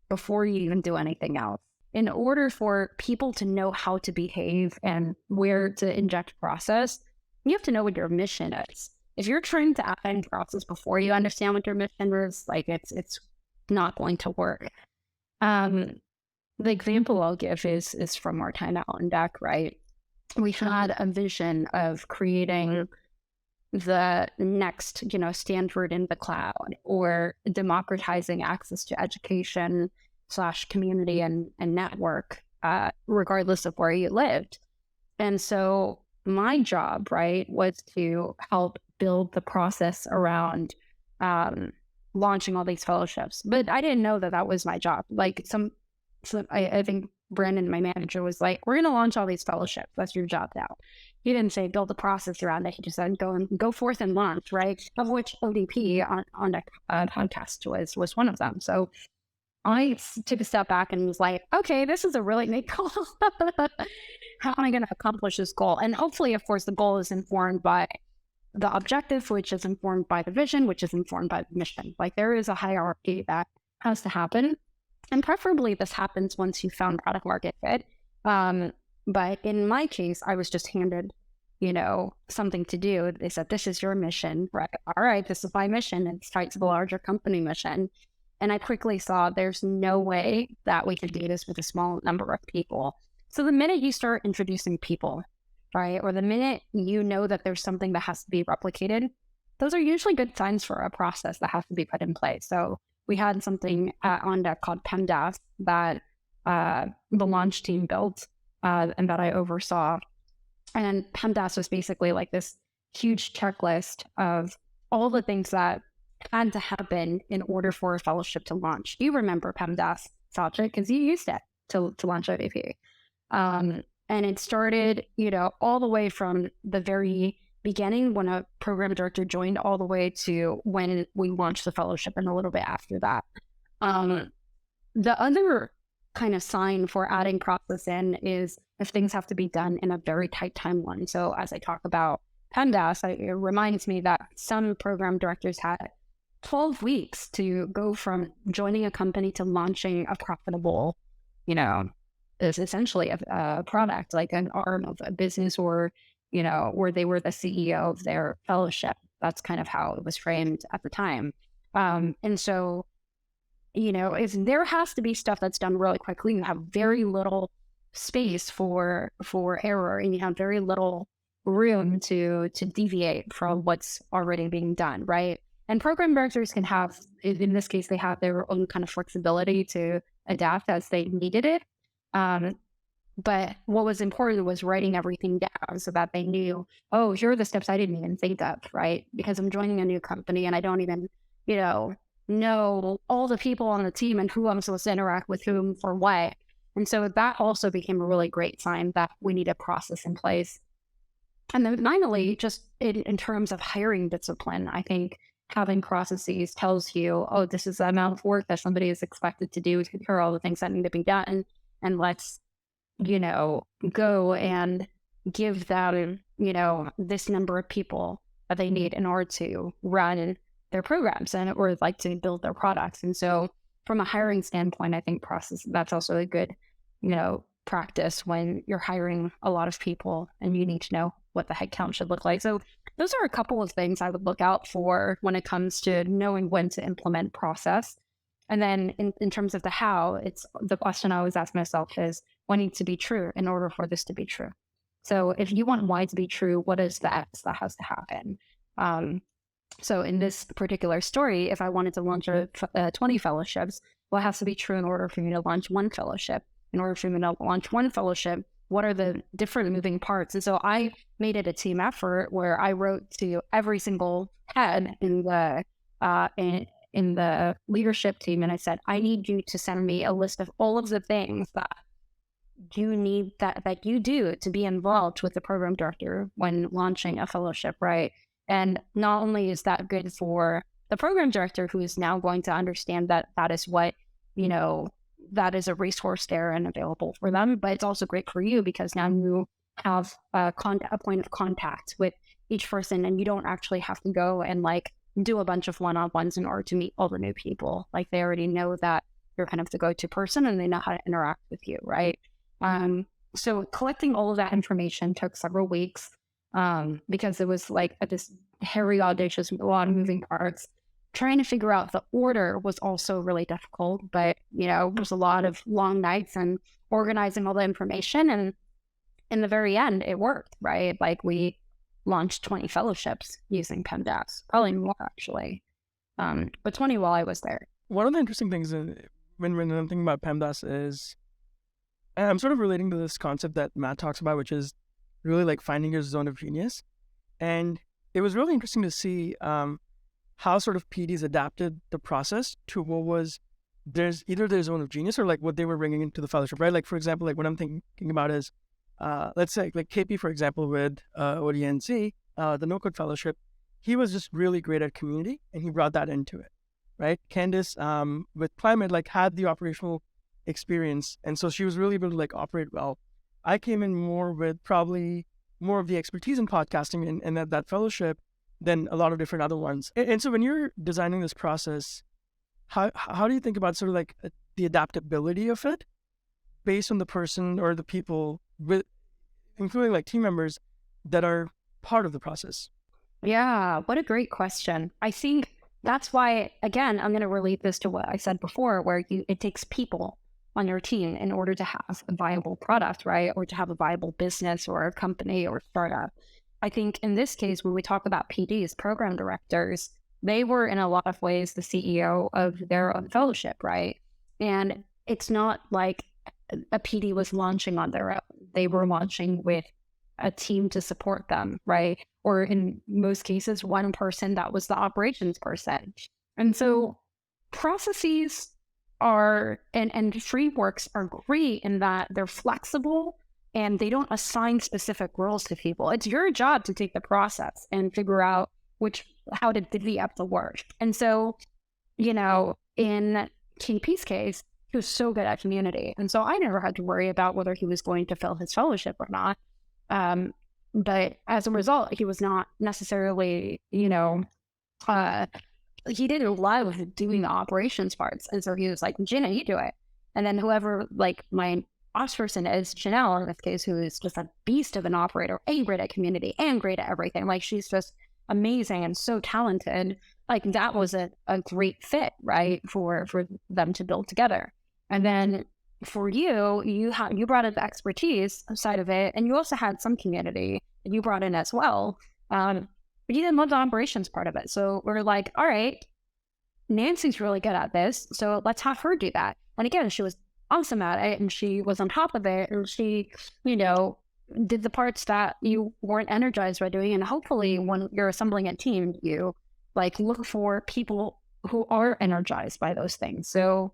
before you even do anything else. In order for people to know how to behave and where to inject process, you have to know what your mission is. If you're trying to add process before you understand what your mission is, like it's not going to work. The example I'll give is from our time at On Deck, right? We had a vision of creating the next, Stanford in the cloud, or democratizing access to education / community and network, regardless of where you lived. And so my job, right, was to help build the process around launching all these fellowships. But I didn't know that was my job. Like I think Brandon, my manager, was like, we're going to launch all these fellowships. That's your job now. He didn't say build a process around it. He just said go forth and launch, right? Of which ODP on the podcast was one of them. So I took a step back and was like, okay, this is a really big goal. How am I going to accomplish this goal? And hopefully, of course, the goal is informed by the objective, which is informed by the vision, which is informed by the mission. Like there is a hierarchy that has to happen. And preferably this happens once you found product market fit. But in my case, I was just handed, something to do. They said, this is your mission, right? All right, this is my mission. It's tied to the larger company mission. And I quickly saw there's no way that we could do this with a small number of people. So the minute you start introducing people, right, or the minute you know that there's something that has to be replicated, those are usually good signs for a process that has to be put in place. So we had something on deck called PEMDAS that the launch team built and that I oversaw. And PEMDAS was basically like this huge checklist of all the things that had to happen in order for a fellowship to launch. You remember PEMDAS, Sachit, because you used it to launch OVP. And it started, all the way from the very beginning when a program director joined all the way to when we launched the fellowship and a little bit after that. The other kind of sign for adding process in is if things have to be done in a very tight timeline. So as I talk about PEMDAS, it reminds me that some program directors had 12 weeks to go from joining a company to launching a profitable, is essentially a product, like an arm of a business or, where they were the CEO of their fellowship. That's kind of how it was framed at the time. And so, if there has to be stuff that's done really quickly, you have very little space for error, and you have very little room to deviate from what's already being done, right? And program directors can have, in this case, they have their own kind of flexibility to adapt as they needed it. But what was important was writing everything down so that they knew, oh, here are the steps I didn't even think of, right? Because I'm joining a new company and I don't even, know all the people on the team and who I'm supposed to interact with whom for what. And so that also became a really great sign that we need a process in place. And then finally, just in terms of hiring discipline, I think having processes tells you, oh, this is the amount of work that somebody is expected to do. Here are all the things that need to be done. And let's, go and give them, this number of people that they need in order to run their programs and or like to build their products. And so from a hiring standpoint, I think process, that's also a good, practice when you're hiring a lot of people and you need to know what the headcount should look like. So those are a couple of things I would look out for when it comes to knowing when to implement process. And then in terms of the how, it's the question I always ask myself is what needs to be true in order for this to be true? So if you want Y to be true, what is the X that has to happen? So in this particular story, if I wanted to launch 20 fellowships, what has to be true in order for me to launch one fellowship? In order for me to launch one fellowship, what are the different moving parts? And so I made it a team effort where I wrote to every single head in the leadership team, and I said, I need you to send me a list of all of the things that you need that you do to be involved with the program director when launching a fellowship, right? And not only is that good for the program director who is now going to understand that that is what, that is a resource there and available for them, but it's also great for you because now you have a point of contact with each person and you don't actually have to go and do a bunch of one-on-ones in order to meet all the new people. Like they already know that you're kind of the go-to person and they know how to interact with you, right? So collecting all of that information took several weeks because it was this hairy, audacious, a lot of moving parts. Trying to figure out the order was also really difficult, but there's a lot of long nights and organizing all the information. And in the very end, it worked, right? We launched 20 fellowships using PEMDAS, probably more actually, but 20 while I was there. One of the interesting things when I'm thinking about PEMDAS is, and I'm sort of relating to this concept that Matt talks about, which is really finding your zone of genius. And it was really interesting to see how sort of PDs adapted the process to what was either their zone of genius or what they were bringing into the fellowship, right? For example, what I'm thinking about is, let's say KP, for example, with ODNZ, the No Code Fellowship, he was just really great at community and he brought that into it, right? Candice, with Climate, had the operational experience. And so she was really able to operate well. I came in more with probably more of the expertise in podcasting and that fellowship than a lot of different other ones. And so when you're designing this process, how do you think about sort of like the adaptability of it based on the person or the people with, including like team members that are part of the process? Yeah, what a great question. I think that's why, again, I'm going to relate this to what I said before, where it takes people on your team in order to have a viable product, right? Or to have a viable business or a company or startup. I think in this case, when we talk about PDs, program directors, they were in a lot of ways the CEO of their own fellowship, right? And it's not like a PD was launching on their own. They were launching with a team to support them, right? Or in most cases, one person that was the operations person. And so processes are and frameworks are great in that they're flexible and they don't assign specific roles to people. It's your job to take the process and figure out how to divvy up the work. And so, in KP's case, he was so good at community. And so I never had to worry about whether he was going to fill his fellowship or not. But as a result, he was not necessarily, he didn't love doing the operations parts. And so he was like, Gina, you do it. And then whoever, like my ops person is Chanel in this case, who is just a beast of an operator and great at community and great at everything. Like she's just amazing and so talented. Like that was a great fit, right? For them to build together. And then for you brought in the expertise side of it, and you also had some community that you brought in as well. But you didn't love the operations part of it. So we're like, all right, Nancy's really good at this, so let's have her do that. And again, she was awesome at it, and she was on top of it, and she, did the parts that you weren't energized by doing. And hopefully when you're assembling a team, you like look for people who are energized by those things. So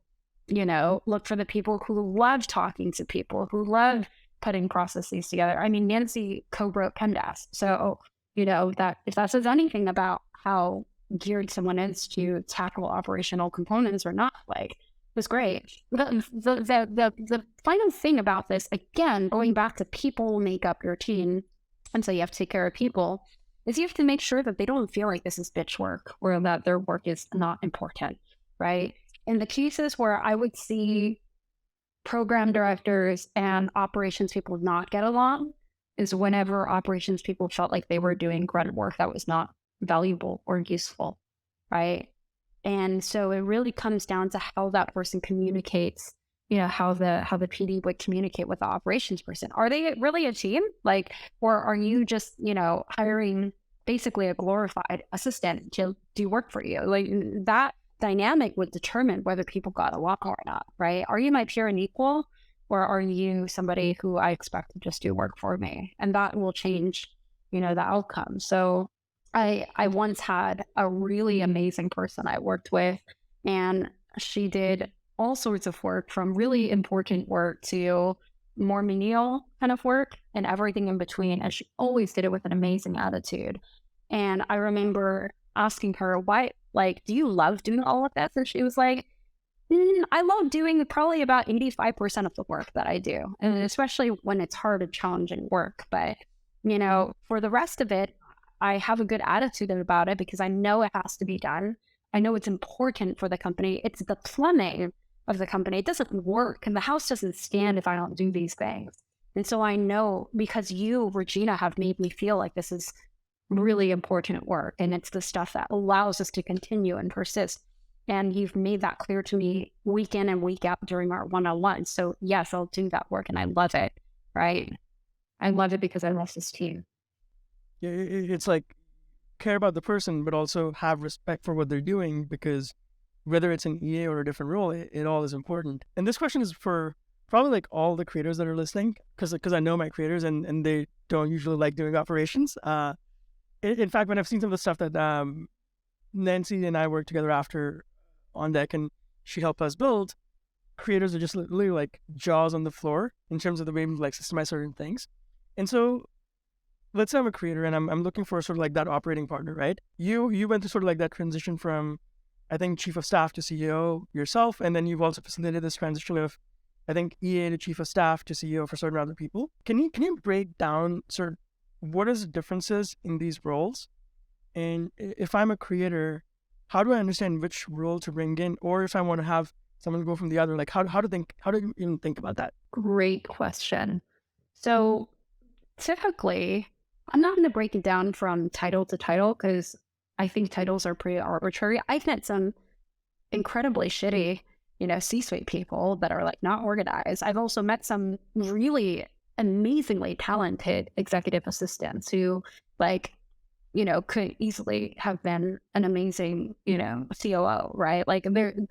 look for the people who love talking to people, who love putting processes together. I mean, Nancy co-wrote PEMDAS. So, that if that says anything about how geared someone is to tackle operational components or not, like, it was great. The final thing about this, again, going back to people make up your team, and so you have to take care of people, is you have to make sure that they don't feel like this is bitch work or that their work is not important, right? In the cases where I would see program directors and operations people not get along is whenever operations people felt like they were doing grunt work that was not valuable or useful, right? And so it really comes down to how that person communicates, how the PD would communicate with the operations person. Are they really a team? Like, or are you just, hiring basically a glorified assistant to do work for you? Like that dynamic would determine whether people got along or not, right? Are you my peer and equal, or are you somebody who I expect to just do work for me? And that will change, the outcome. So I once had a really amazing person I worked with, and she did all sorts of work, from really important work to more menial kind of work and everything in between. And she always did it with an amazing attitude. And I remember asking her, why, like, do you love doing all of this? And she was like, I love doing probably about 85% of the work that I do. And especially when it's hard and challenging work. But, for the rest of it, I have a good attitude about it because I know it has to be done. I know it's important for the company. It's the plumbing of the company. It doesn't work, and the house doesn't stand if I don't do these things. And so I know, because you, Regina, have made me feel like this is really important work, and it's the stuff that allows us to continue and persist. And you've made that clear to me week in and week out during our one-on-one. So yes, I'll do that work, and I love it, right? I love it because I love this team. Yeah, it's like care about the person, but also have respect for what they're doing, because whether it's an EA or a different role, it all is important. And this question is for probably like all the creators that are listening, because I know my creators and they don't usually like doing operations. In fact, when I've seen some of the stuff that Nancy and I worked together after on deck and she helped us build, creators are just literally like jaws on the floor in terms of the way we like systemize certain things. And so let's say I'm a creator and I'm looking for sort of like that operating partner, right? You went through sort of like that transition from, I think, chief of staff to CEO yourself, and then you've also facilitated this transition of, I think, EA to chief of staff to CEO for certain other people. Can you break down sort of what is the differences in these roles? And if I'm a creator, how do I understand which role to bring in? Or if I want to have someone go from the other, like how do you even think about that? Great question. So typically, I'm not going to break it down from title to title because I think titles are pretty arbitrary. I've met some incredibly shitty, C-suite people that are like not organized. I've also met some really amazingly talented executive assistants who like, could easily have been an amazing, COO, right? Like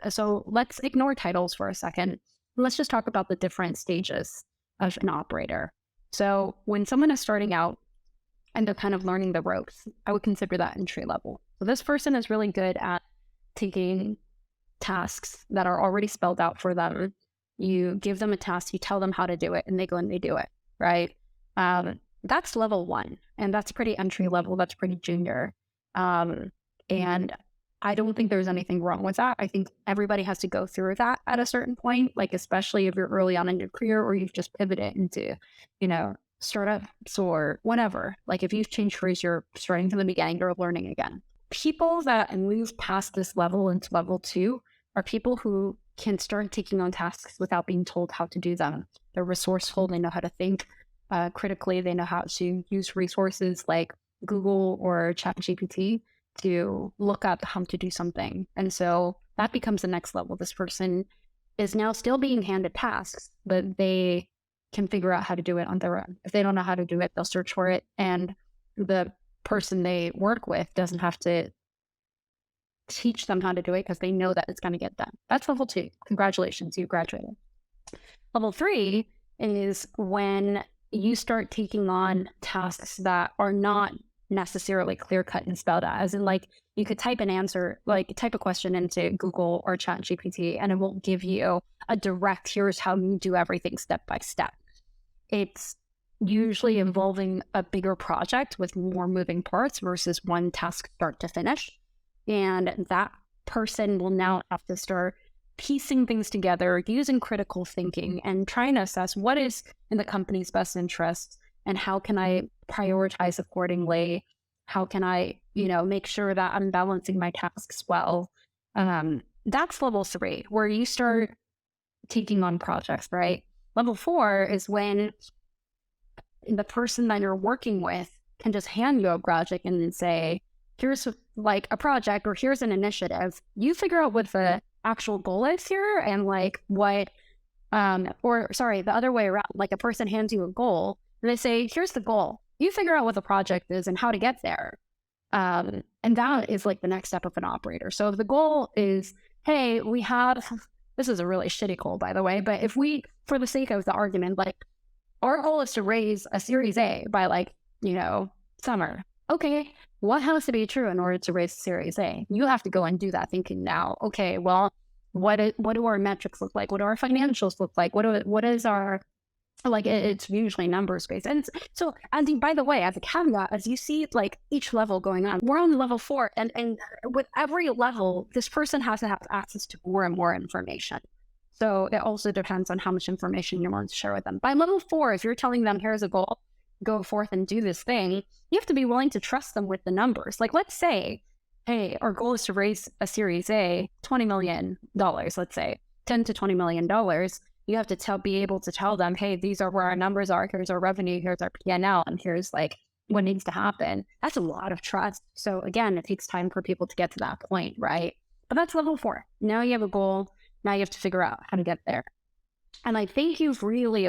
so let's ignore titles for a second. Let's just talk about the different stages of an operator. So when someone is starting out and they're kind of learning the ropes, I would consider that entry level. So this person is really good at taking tasks that are already spelled out for them. You give them a task, you tell them how to do it, and they go and they do it, right? That's level one, and that's pretty entry level. That's pretty junior. And I don't think there's anything wrong with that. I think everybody has to go through that at a certain point, like especially if you're early on in your career or you've just pivoted into, startups or whatever. Like if you've changed careers, you're starting from the beginning, you're learning again. People that move past this level into level two are people who can start taking on tasks without being told how to do them. They're resourceful. They know how to think critically. They know how to use resources like Google or ChatGPT to look up how to do something. And so that becomes the next level. This person is now still being handed tasks, but they can figure out how to do it on their own. If they don't know how to do it, they'll search for it. And the person they work with doesn't have to teach them how to do it because they know that it's going to get done. That's level two. Congratulations, you graduated. Level three is when you start taking on tasks that are not necessarily clear cut and spelled out, as in like you could type an answer, like type a question into Google or ChatGPT, and it won't give you a direct, here's how you do everything step by step. It's usually involving a bigger project with more moving parts versus one task start to finish. And that person will now have to start piecing things together, using critical thinking and trying to assess what is in the company's best interest and how can I prioritize accordingly? How can I, make sure that I'm balancing my tasks well? That's level three, where you start taking on projects, right? Level four is when the person that you're working with can just hand you a project and then say, here's like a project or here's an initiative. You figure out what the actual goal is here and like what, the other way around, like a person hands you a goal and they say, here's the goal. You figure out what the project is and how to get there. And that is like the next step of an operator. So if the goal is, hey, this is a really shitty goal, by the way, but if we, for the sake of the argument, like our goal is to raise a Series A by summer. Okay, what has to be true in order to raise Series A? You have to go and do that thinking now. Okay, well, what do our metrics look like? What do our financials look like? What is our, it's usually numbers based. And so, and by the way, as a caveat, as you see like each level going on, we're on level 4 and with every level, this person has to have access to more and more information. So it also depends on how much information you want to share with them. By level 4, if you're telling them, here's a goal, go forth and do this thing, you have to be willing to trust them with the numbers. Like, let's say, hey, our goal is to raise a Series A, $20 million, let's say, $10 to $20 million. You have to be able to tell them, hey, these are where our numbers are. Here's our revenue. Here's our P&L. And here's like what needs to happen. That's a lot of trust. So again, it takes time for people to get to that point, right? But that's level 4. Now you have a goal. Now you have to figure out how to get there. And I think you've really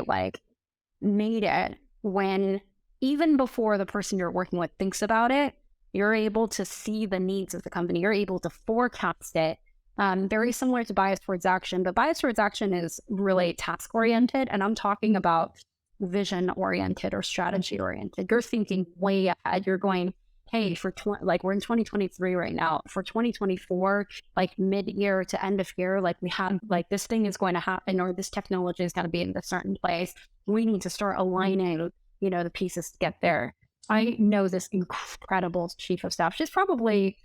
made it when even before the person you're working with thinks about it, you're able to see the needs of the company. You're able to forecast it. Very similar to bias towards action, but bias towards action is really task oriented. And I'm talking about vision oriented or strategy oriented. You're thinking way ahead. You're going, hey, we're in 2023 right now. For 2024, mid-year to end of year, we have this thing is going to happen, or this technology is going to be in a certain place. We need to start aligning, the pieces to get there. I know this incredible chief of staff. She's probably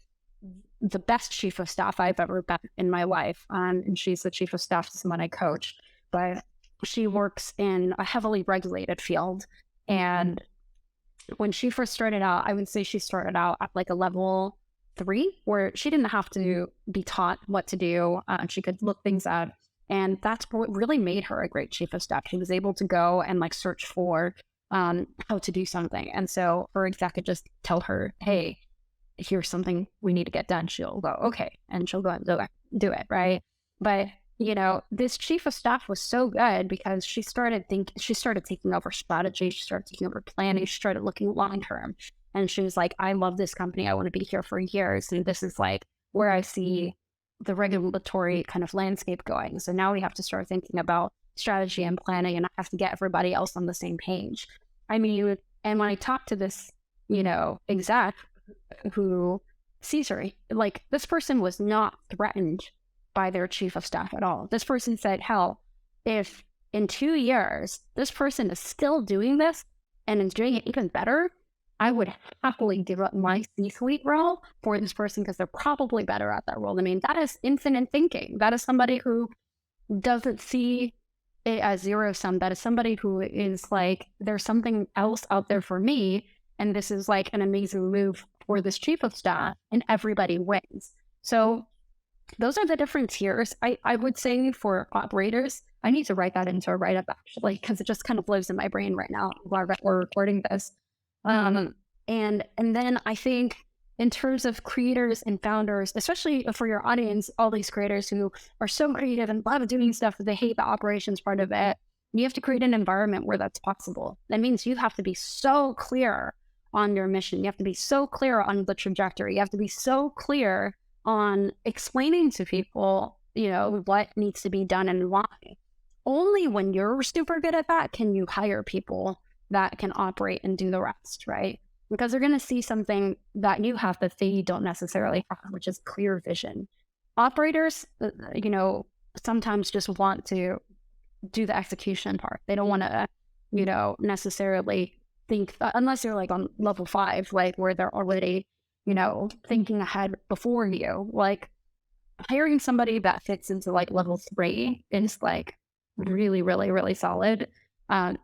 the best chief of staff I've ever met in my life. And she's the chief of staff to someone I coach, but she works in a heavily regulated field. And when she first started out, I would say she started out at a level 3, where she didn't have to be taught what to do. She could look things up. And that's what really made her a great chief of staff. She was able to go and like search for how to do something. And so her exec could just tell her, hey, here's something we need to get done. She'll go, okay. And she'll go and do it. Right. But, this chief of staff was so good because she started taking over strategy. She started taking over planning. She started looking long term. And she was like, I love this company. I want to be here for years. And this is like where I see the regulatory kind of landscape going. So now we have to start thinking about strategy and planning, and I have to get everybody else on the same page. I mean, and when I talked to this, exec who sees her, like this person was not threatened by their chief of staff at all. This person said, hell, if in 2 years, this person is still doing this and is doing it even better, I would happily give up my C-suite role for this person because they're probably better at that role. I mean, that is infinite thinking. That is somebody who doesn't see it as zero sum. That is somebody who is like, there's something else out there for me. And this is like an amazing move for this chief of staff, and everybody wins. So those are the different tiers. I would say for operators, I need to write that into a write-up actually, because it just kind of lives in my brain right now while we're recording this. And then I think in terms of creators and founders, especially for your audience, all these creators who are so creative and love doing stuff, but they hate the operations part of it, you have to create an environment where that's possible. That means you have to be so clear on your mission. You have to be so clear on the trajectory. You have to be so clear on explaining to people, what needs to be done and why. Only when you're super good at that can you hire people that can operate and do the rest, right? Because they're going to see something that you have that they don't necessarily have, which is clear vision. Operators, sometimes just want to do the execution part. They don't want to, necessarily think, unless you're like on level 5, like where they're already, thinking ahead before you. Like hiring somebody that fits into like level 3 is like really, really, really solid.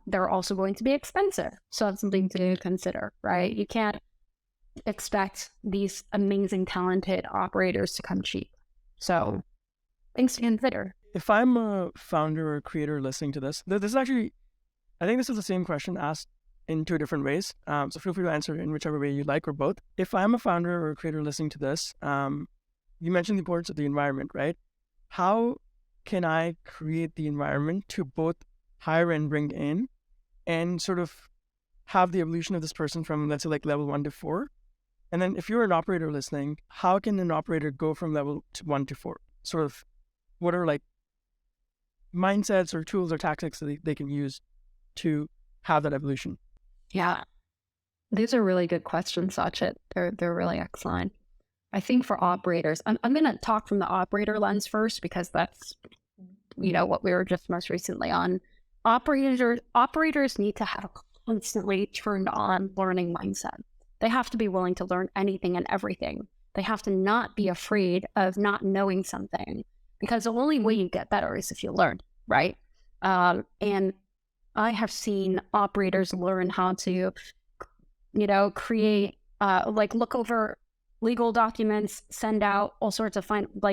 They're also going to be expensive. So that's something to consider, right? You can't expect these amazing, talented operators to come cheap. So things to consider. If I'm a founder or creator listening to this is actually, I think this is the same question asked in 2 different ways. So feel free to answer in whichever way you like or both. If I'm a founder or a creator listening to this, you mentioned the importance of the environment, right? How can I create the environment to both hire and bring in and sort of have the evolution of this person from, let's say, like level 1 to 4? And then if you're an operator listening, how can an operator go from level 1 to 4? Sort of what are like mindsets or tools or tactics that they can use to have that evolution? Yeah, these are really good questions, Sachit. They're really excellent. I think for operators, I'm going to talk from the operator lens first because that's, what we were just most recently on. Operators need to have a constantly turned on learning mindset. They have to be willing to learn anything and everything. They have to not be afraid of not knowing something, because the only way you get better is if you learn, right? And I have seen operators learn how to, create, look over legal documents, send out all sorts of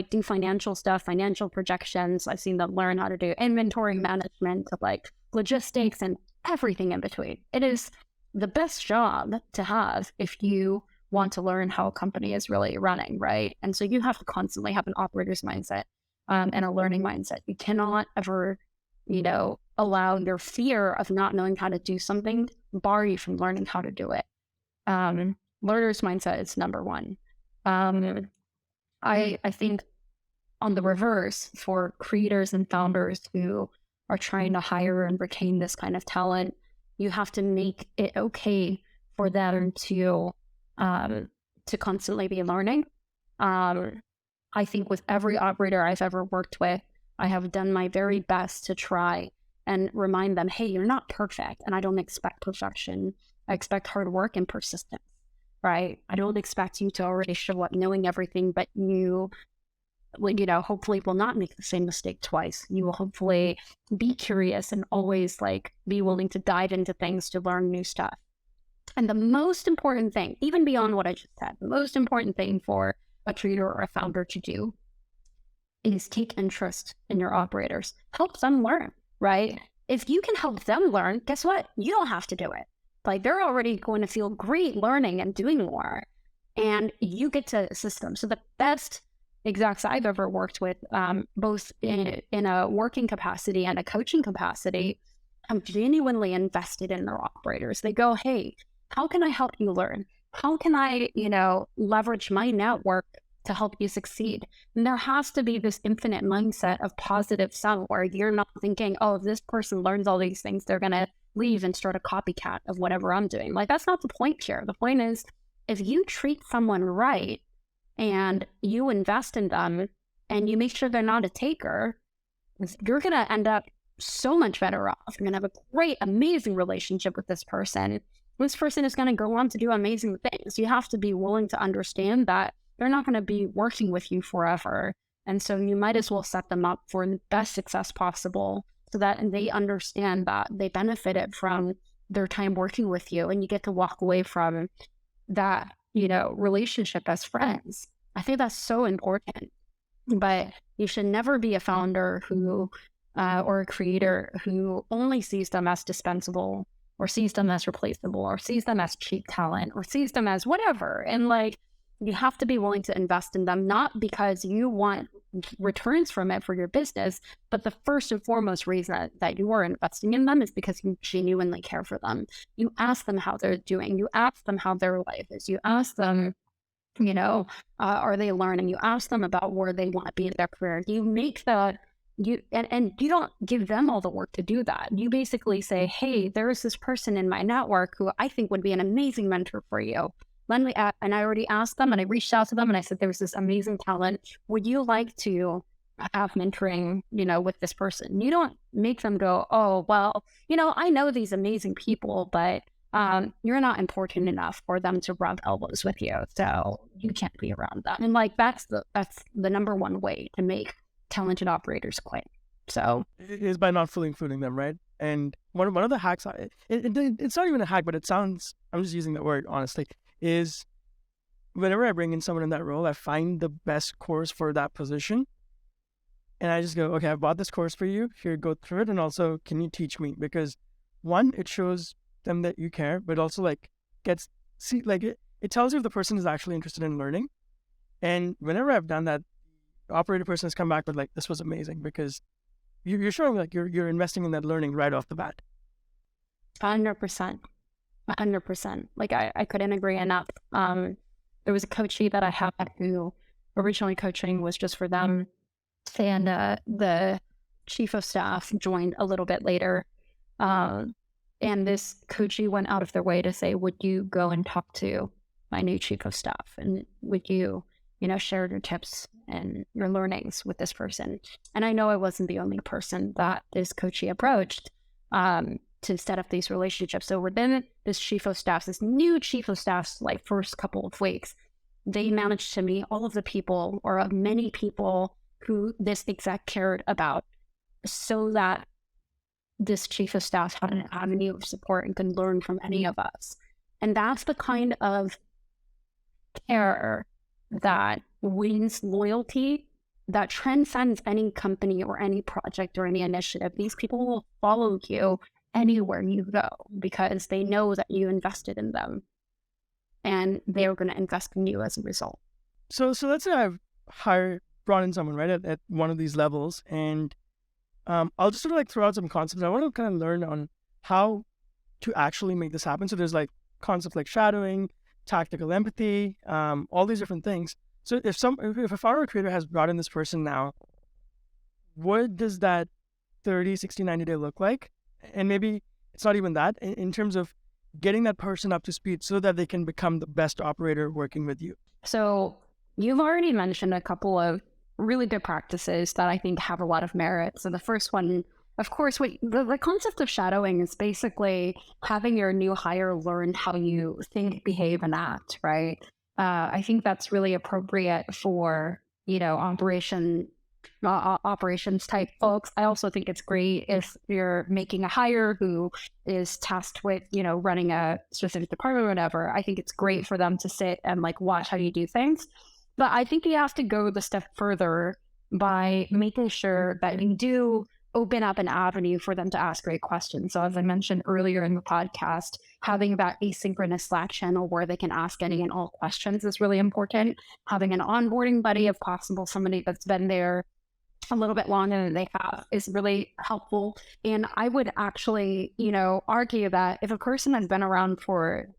do financial stuff, financial projections. I've seen them learn how to do inventory management, like logistics and everything in between. It is the best job to have if you want to learn how a company is really running, right? And so you have to constantly have an operator's mindset and a learning mindset. You cannot ever, allow your fear of not knowing how to do something bar you from learning how to do it. Learner's mindset is number 1. I think on the reverse, for creators and founders who are trying to hire and retain this kind of talent, you have to make it okay for them to constantly be learning. I think with every operator I've ever worked with, I have done my very best to try and remind them, hey, you're not perfect, and I don't expect perfection. I expect hard work and persistence, right? I don't expect you to already show up knowing everything, but you hopefully will not make the same mistake twice. You will hopefully be curious and always be willing to dive into things to learn new stuff. And the most important thing, even beyond what I just said, the most important thing for a trader or a founder to do is take interest in your operators. Help them learn, right? If you can help them learn, guess what? You don't have to do it. Like, they're already going to feel great learning and doing more. And you get to assist them. So the best execs I've ever worked with, both in a working capacity and a coaching capacity, have genuinely invested in their operators. They go, hey, how can I help you learn? How can I, leverage my network to help you succeed? And there has to be this infinite mindset of positive sum where you're not thinking, oh, if this person learns all these things, they're going to leave and start a copycat of whatever I'm doing. Like, that's not the point here. The point is, if you treat someone right and you invest in them and you make sure they're not a taker, you're going to end up so much better off. You're going to have a great, amazing relationship with this person. This person is going to go on to do amazing things. You have to be willing to understand that they're not going to be working with you forever. And so you might as well set them up for the best success possible so that they understand that they benefited from their time working with you, and you get to walk away from that, relationship as friends. I think that's so important. But you should never be a founder who, or a creator who only sees them as dispensable, or sees them as replaceable, or sees them as cheap talent, or sees them as whatever. And you have to be willing to invest in them, not because you want returns from it for your business, but the first and foremost reason that you are investing in them is because you genuinely care for them. You ask them how they're doing. You ask them how their life is. You ask them, are they learning? You ask them about where they want to be in their career. You make and you don't give them all the work to do that. You basically say, hey, there's this person in my network who I think would be an amazing mentor for you. And I already asked them, and I reached out to them, and I said, there's this amazing talent. Would you like to have mentoring, with this person? You don't make them go, oh, well, I know these amazing people, but you're not important enough for them to rub elbows with you, so you can't be around them. And that's the number one way to make talented operators quit. So it is by not fully including them, right? And one of the hacks, it's not even a hack, but it sounds, I'm just using that word honestly, is whenever I bring in someone in that role, I find the best course for that position. And I just go, okay, I bought this course for you. Here, go through it. And also, can you teach me? Because one, it shows them that you care, but also it tells you if the person is actually interested in learning. And whenever I've done that, the operator person has come back with this was amazing, because you're showing you're investing in that learning right off the bat. 100%. 100%. I couldn't agree enough. There was a coachee that I had who originally coaching was just for them. And the chief of staff joined a little bit later. And this coachee went out of their way to say, would you go and talk to my new chief of staff? And would you, share your tips and your learnings with this person? And I know I wasn't the only person that this coachee approached to set up these relationships. So within this new chief of staff's first couple of weeks, they managed to meet all of the people, or many people, who this exec cared about, so that this chief of staff had an avenue of support and could learn from any of us. And that's the kind of care that wins loyalty, that transcends any company or any project or any initiative. These people will follow you anywhere you go because they know that you invested in them, and they're going to invest in you as a result. So let's say I've brought in someone right at one of these levels, and I'll just sort of throw out some concepts. I want to kind of learn on how to actually make this happen. So there's concepts like shadowing, tactical empathy, all these different things. So if a founder creator has brought in this person now, what does that 30, 60, 90 day look like? And maybe it's not even that, in terms of getting that person up to speed so that they can become the best operator working with you. So you've already mentioned a couple of really good practices that I think have a lot of merit. So the first one, of course, the concept of shadowing is basically having your new hire learn how you think, behave, and act, right? I think that's really appropriate for, operation operations type folks. I also think it's great if you're making a hire who is tasked with, running a specific department or whatever. I think it's great for them to sit and like watch how you do things. But I think you have to go the step further by making sure that you do open up an avenue for them to ask great questions. So as I mentioned earlier in the podcast, having that asynchronous Slack channel where they can ask any and all questions is really important. Having an onboarding buddy, if possible, somebody that's been there a little bit longer than they have, is really helpful. And I would actually, argue that if a person has been around for,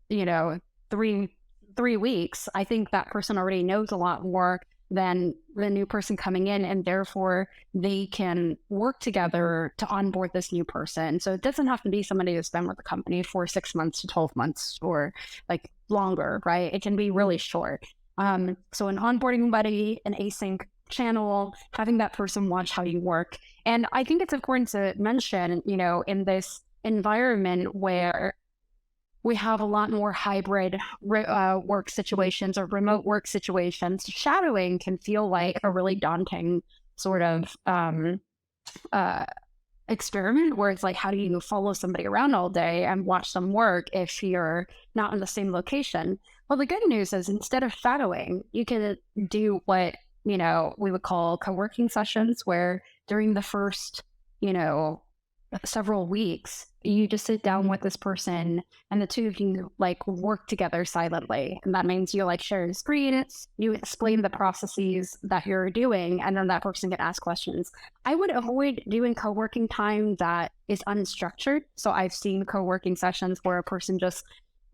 three weeks, I think that person already knows a lot more than the new person coming in, and therefore they can work together to onboard this new person. So it doesn't have to be somebody who's been with the company for 6 months to 12 months or like longer, right? It can be really short. So an onboarding buddy, an async channel, having that person watch how you work. And I think it's important to mention, in this environment where we have a lot more hybrid work situations or remote work situations, shadowing can feel like a really daunting sort of experiment where it's like, how do you follow somebody around all day and watch them work if you're not in the same location? Well, the good news is instead of shadowing, you can do what, we would call co-working sessions, where during the first, several weeks, you just sit down with this person and the two of you like work together silently. And that means you like share a screen, you explain the processes that you're doing, and then that person can ask questions. I would avoid doing co-working time that is unstructured. So I've seen co-working sessions where a person just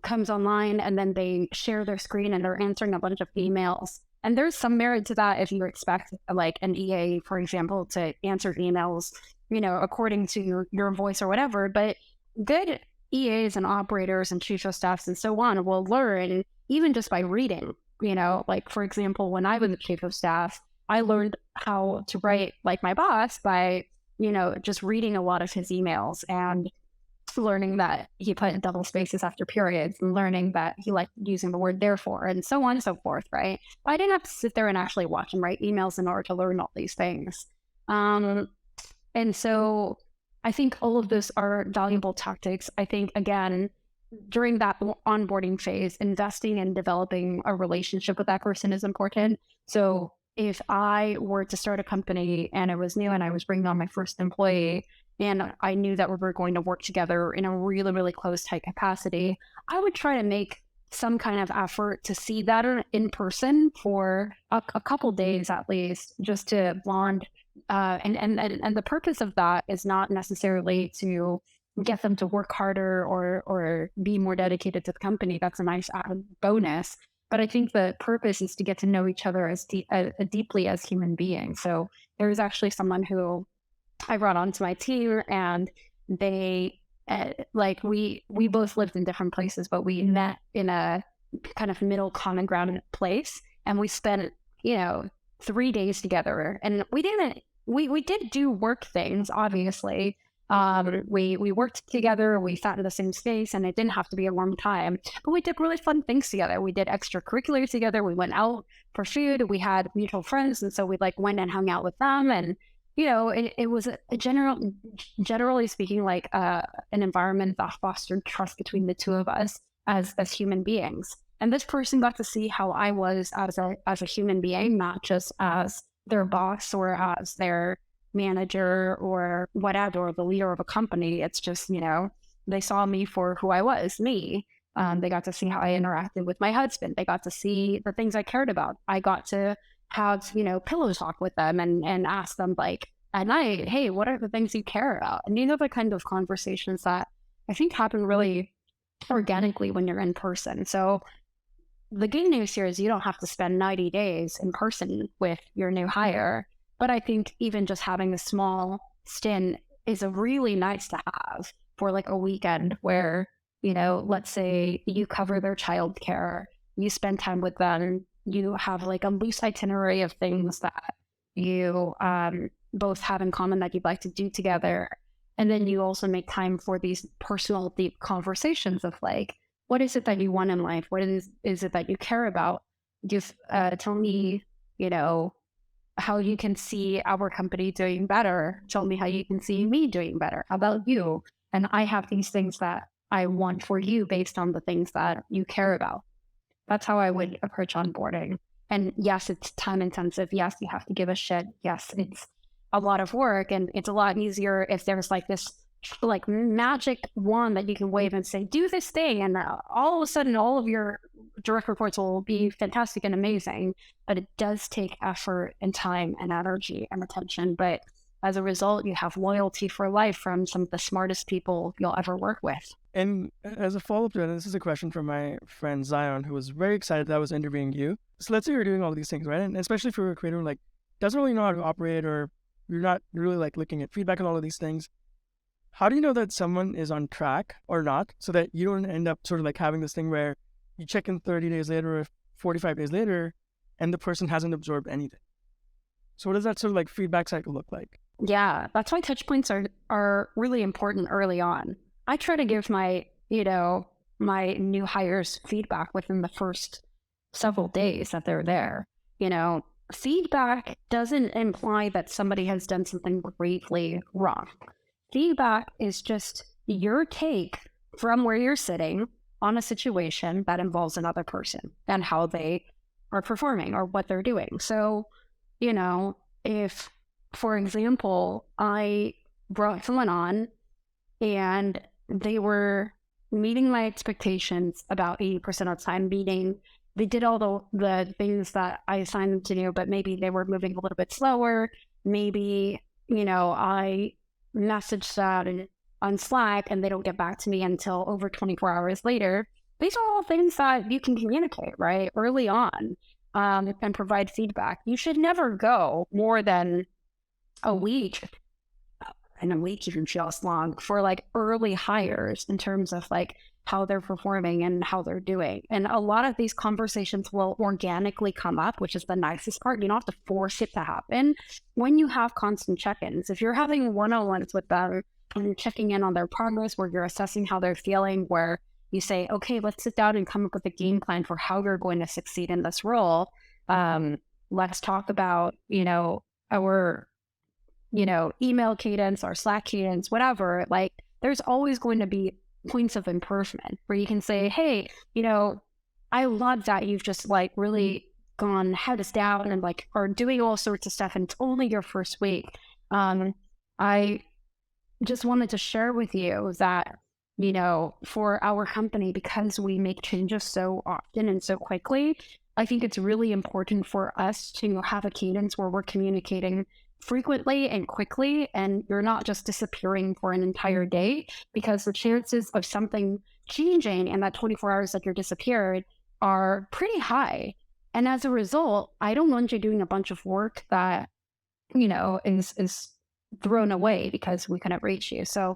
comes online and then they share their screen and they're answering a bunch of emails. And there's some merit to that if you expect like an EA, for example, to answer emails, according to your voice or whatever. But good EAs and operators and chief of staffs and so on will learn even just by reading, like, for example, when I was a chief of staff, I learned how to write like my boss by, just reading a lot of his emails and learning that he put double spaces after periods and learning that he liked using the word therefore and so on and so forth, right? But I didn't have to sit there and actually watch him write emails in order to learn all these things. And so I think all of those are valuable tactics. I think, again, during that onboarding phase, investing in developing a relationship with that person is important. So if I were to start a company and it was new and I was bringing on my first employee and I knew that we were going to work together in a really, really close, tight capacity, I would try to make some kind of effort to see that in person for a couple days at least, just to bond. And the purpose of that is not necessarily to get them to work harder or be more dedicated to the company. That's a nice added bonus. But I think the purpose is to get to know each other as deeply as human beings. So there was actually someone who I brought onto my team, and they we both lived in different places, but we met in a kind of middle common ground place, and we spent 3 days together. And we did do work things, obviously. We worked together, we sat in the same space, and it didn't have to be a long time, but we did really fun things together. We did extracurriculars together. We went out for food. We had mutual friends, and so we went and hung out with them. And it was generally speaking, like an environment that fostered trust between the two of us as human beings. And this person got to see how I was as a human being, not just as their boss or as their manager or whatever, or the leader of a company. It's just, they saw me for who I was, me. They got to see how I interacted with my husband. They got to see the things I cared about. I got to have, pillow talk with them and ask them like at night, hey, what are the things you care about? And the kind of conversations that I think happen really organically when you're in person. So the good news here is you don't have to spend 90 days in person with your new hire. But I think even just having a small stint is a really nice to have for like a weekend where, let's say you cover their childcare, you spend time with them, you have like a loose itinerary of things that you both have in common that you'd like to do together. And then you also make time for these personal, deep conversations of like, what is it that you want in life? What is it that you care about? Just tell me, how you can see our company doing better. Tell me how you can see me doing better. How about you? And I have these things that I want for you based on the things that you care about. That's how I would approach onboarding. And yes, it's time intensive. Yes, you have to give a shit. Yes, it's a lot of work, and it's a lot easier if there's like this like magic wand that you can wave and say, do this thing. And all of a sudden, all of your direct reports will be fantastic and amazing. But it does take effort and time and energy and attention. But as a result, you have loyalty for life from some of the smartest people you'll ever work with. And as a follow-up to that, this is a question from my friend Zion, who was very excited that I was interviewing you. So let's say you're doing all these things, right? And especially if you're a creator who like doesn't really know how to operate, or you're not really like looking at feedback and all of these things. How do you know that someone is on track or not, so that you don't end up sort of like having this thing where you check in 30 days later or 45 days later and the person hasn't absorbed anything? So what does that sort of like feedback cycle look like? Yeah, that's why touch points are really important early on. I try to give my, my new hires feedback within the first several days that they're there. Feedback doesn't imply that somebody has done something gravely wrong. Feedback is just your take from where you're sitting on a situation that involves another person and how they are performing or what they're doing. So, if, for example, I brought someone on and they were meeting my expectations about 80% of the time, meaning they did all the things that I assigned them to do, but maybe they were moving a little bit slower. Maybe, I messaged that on Slack and they don't get back to me until over 24 hours later. These are all things that you can communicate, right, early on, and provide feedback. You should never go more than a week, and a week even feels long, for like early hires in terms of like how they're performing and how they're doing. And a lot of these conversations will organically come up, which is the nicest part. You don't have to force it to happen when you have constant check-ins. If you're having one-on-ones with them and you're checking in on their progress, where you're assessing how they're feeling, where you say, okay, let's sit down and come up with a game plan for how you're going to succeed in this role. Let's talk about, our email cadence or Slack cadence, whatever. Like, there's always going to be points of improvement where you can say, hey, I love that you've just like really gone heads down and like are doing all sorts of stuff, and it's only your first week. I just wanted to share with you that, for our company, because we make changes so often and so quickly, I think it's really important for us to have a cadence where we're communicating frequently and quickly, and you're not just disappearing for an entire day, because the chances of something changing in that 24 hours that you're disappeared are pretty high. And as a result, I don't want you doing a bunch of work that, is thrown away because we couldn't reach you. So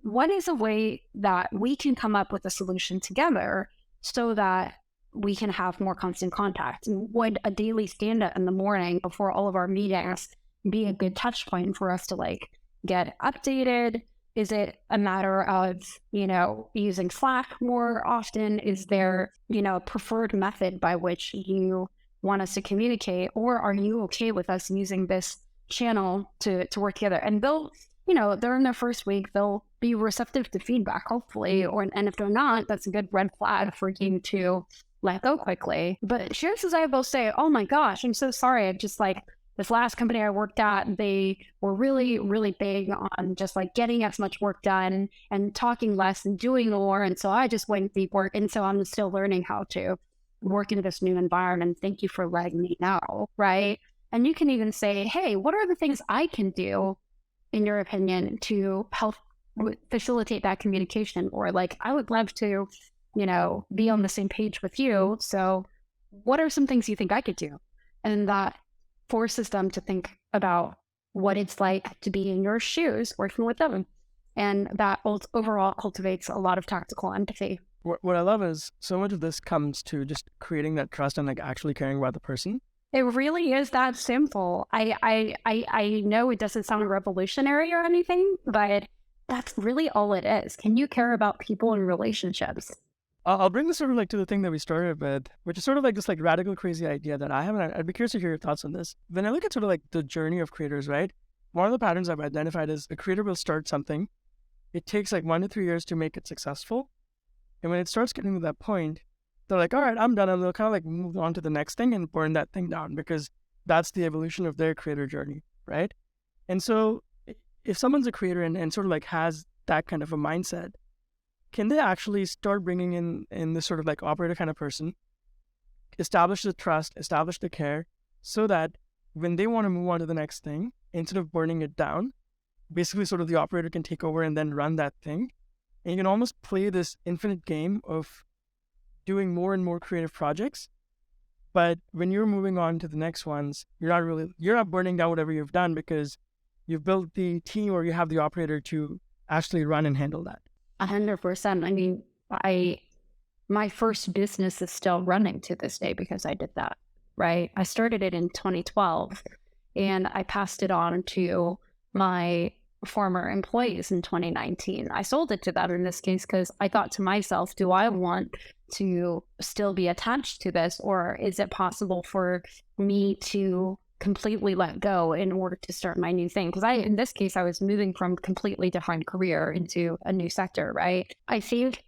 what is a way that we can come up with a solution together so that we can have more constant contact? And would a daily stand-up in the morning before all of our meetings be a good touch point for us to like get updated? Is it a matter of, using Slack more often? Is there, a preferred method by which you want us to communicate? Or are you okay with us using this channel to work together? And they'll, they're in their first week, they'll be receptive to feedback, hopefully. And if they're not, that's a good red flag for you to let go quickly. But chances I will say, oh my gosh, I'm so sorry. I just like, this last company I worked at, they were really, really big on just like getting as much work done and talking less and doing more. And so I just went deep work. And so I'm still learning how to work in this new environment. Thank you for letting me know, right? And you can even say, hey, what are the things I can do, in your opinion, to help facilitate that communication? Or like, I would love to, be on the same page with you. So what are some things you think I could do? And that forces them to think about what it's like to be in your shoes working with them. And that overall cultivates a lot of tactical empathy. What I love is so much of this comes to just creating that trust and like actually caring about the person. It really is that simple. I know it doesn't sound revolutionary or anything, but that's really all it is. Can you care about people and relationships? I'll bring this sort of like to the thing that we started with, which is sort of like this like radical crazy idea that I have, and I'd be curious to hear your thoughts on this. When I look at sort of like the journey of creators, right? One of the patterns I've identified is a creator will start something. It takes like 1 to 3 years to make it successful. And when it starts getting to that point, they're like, all right, I'm done. And they'll kind of like move on to the next thing and burn that thing down because that's the evolution of their creator journey, right? And so if someone's a creator and sort of like has that kind of a mindset, can they actually start bringing in this sort of like operator kind of person, establish the trust, establish the care, so that when they want to move on to the next thing, instead of burning it down, basically sort of the operator can take over and then run that thing. And you can almost play this infinite game of doing more and more creative projects. But when you're moving on to the next ones, you're not burning down whatever you've done because you've built the team or you have the operator to actually run and handle that. 100%. I mean, my first business is still running to this day because I did that, right? I started it in 2012 and I passed it on to my former employees in 2019. I sold it to them in this case because I thought to myself, do I want to still be attached to this, or is it possible for me to completely let go in order to start my new thing? Because in this case, I was moving from completely different career into a new sector, right? I think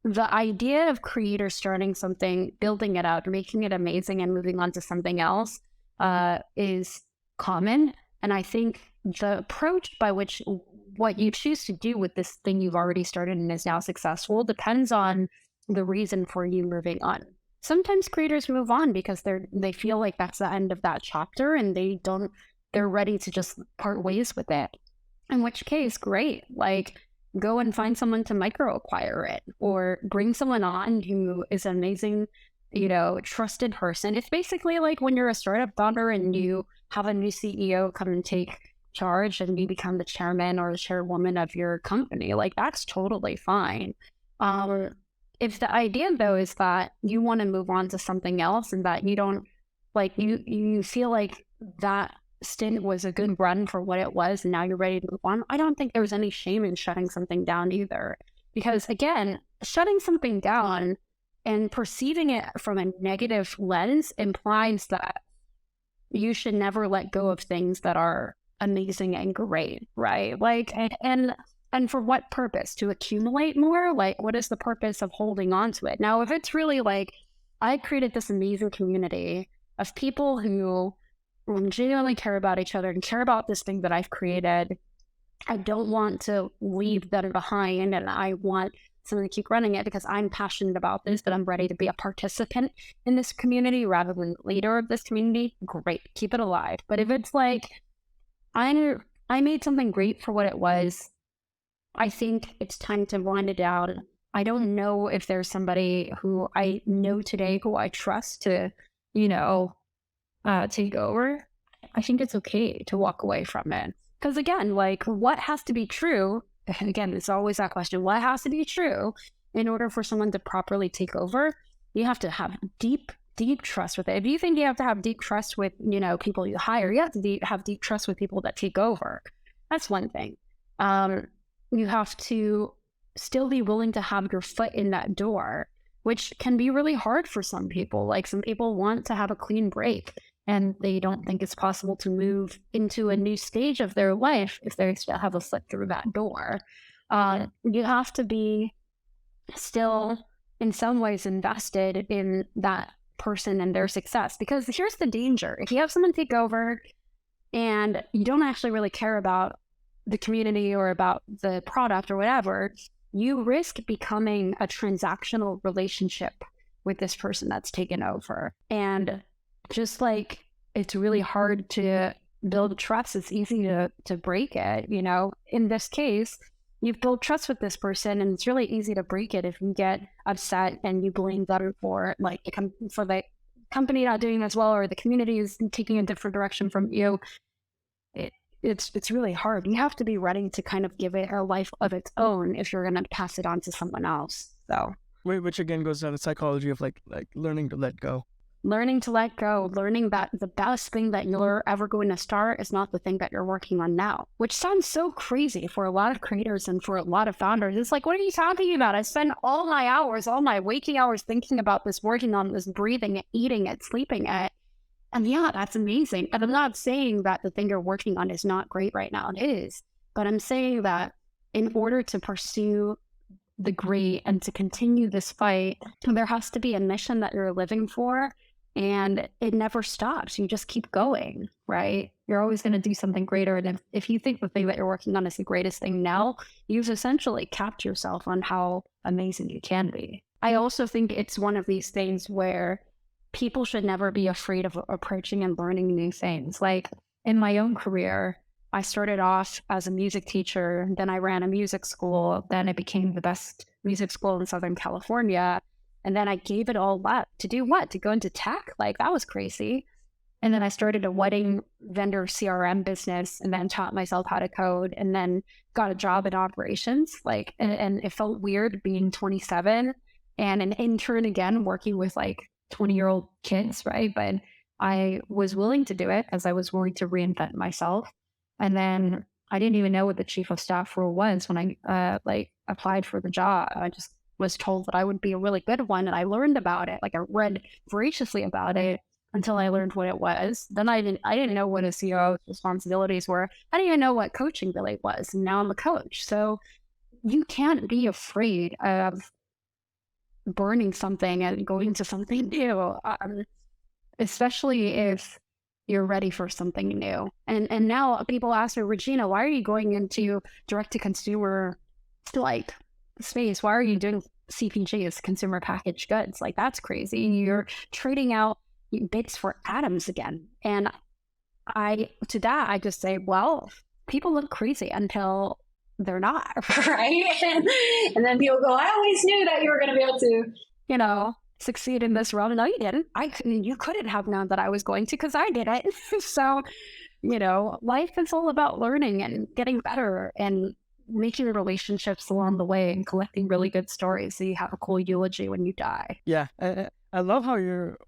the idea of creators starting something, building it out, making it amazing and moving on to something else is common. And I think the approach by which what you choose to do with this thing you've already started and is now successful depends on the reason for you moving on. Sometimes creators move on because they feel like that's the end of that chapter and they're ready to just part ways with it. In which case, great. Like, go and find someone to micro acquire it, or bring someone on who is an amazing, trusted person. It's basically like when you're a startup founder and you have a new CEO come and take charge and you become the chairman or the chairwoman of your company. Like, that's totally fine. If the idea though is that you want to move on to something else and that you don't like, you feel like that stint was a good run for what it was and now you're ready to move on, I don't think there's any shame in shutting something down either. Because again, shutting something down and perceiving it from a negative lens implies that you should never let go of things that are amazing and great, right? Like, and for what purpose? To accumulate more? Like, what is the purpose of holding on to it? Now, if it's really like, I created this amazing community of people who genuinely care about each other and care about this thing that I've created, I don't want to leave them behind, and I want someone to keep running it because I'm passionate about this, that I'm ready to be a participant in this community rather than leader of this community, great, keep it alive. But if it's like, I made something great for what it was, I think it's time to wind it down. I don't know if there's somebody who I know today who I trust to, take over. I think it's okay to walk away from it. Because again, like, what has to be true? Again, it's always that question. What has to be true in order for someone to properly take over? You have to have deep trust with it. If you think you have to have deep trust with, people you hire, you have to have deep trust with people that take over. That's one thing. You have to still be willing to have your foot in that door, which can be really hard for some people. Like, some people want to have a clean break and they don't think it's possible to move into a new stage of their life if they still have a foot through that door. You have to be still in some ways invested in that person and their success, because here's the danger. If you have someone take over and you don't actually really care about the community or about the product or whatever, you risk becoming a transactional relationship with this person that's taken over. And just like it's really hard to build trust, it's easy to break it. In this case, you've built trust with this person, and it's really easy to break it if you get upset and you blame them for the company not doing as well, or the community is taking a different direction from you. It's really hard. You have to be ready to kind of give it a life of its own if you're going to pass it on to someone else. So, Which again goes down to the psychology of like learning to let go. learning to let go, learning that the best thing that you're ever going to start is not the thing that you're working on now, which sounds so crazy for a lot of creators and for a lot of founders. It's like, what are you talking about? I spend all my hours, all my waking hours thinking about this, working on this, breathing it, eating it, sleeping it. And yeah, that's amazing. And I'm not saying that the thing you're working on is not great right now. It is. But I'm saying that in order to pursue the great and to continue this fight, there has to be a mission that you're living for. And it never stops. You just keep going, right? You're always going to do something greater. And if you think the thing that you're working on is the greatest thing now, you've essentially capped yourself on how amazing you can be. I also think it's one of these things where people should never be afraid of approaching and learning new things. Like in my own career, I started off as a music teacher, then I ran a music school, then it became the best music school in Southern California. And then I gave it all up to do what? To go into tech? Like that was crazy. And then I started a wedding vendor CRM business and then taught myself how to code and then got a job in operations. Like, and it felt weird being 27 and an intern again, working with like 20-year-old kids, right? But I was willing to do it because I was willing to reinvent myself. And then I didn't even know what the chief of staff role was when I applied for the job. I just was told that I would be a really good one. And I learned about it. Like I read voraciously about it until I learned what it was. Then I didn't know what a CEO's responsibilities were. I didn't even know what coaching really was. And now I'm a coach. So you can't be afraid of burning something and going to something new, especially if you're ready for something new. And now people ask me, Regina, why are you going into direct to consumer like space? Why are you doing CPGs, consumer packaged goods? Like that's crazy. You're trading out bits for atoms again. And I just say, well, people look crazy until they're not, right? And then people go, I always knew that you were going to be able to, succeed in this realm. No, you didn't. You couldn't have known that I was going to because I did it. So, life is all about learning and getting better and making relationships along the way and collecting really good stories so you have a cool eulogy when you die. Yeah. I love how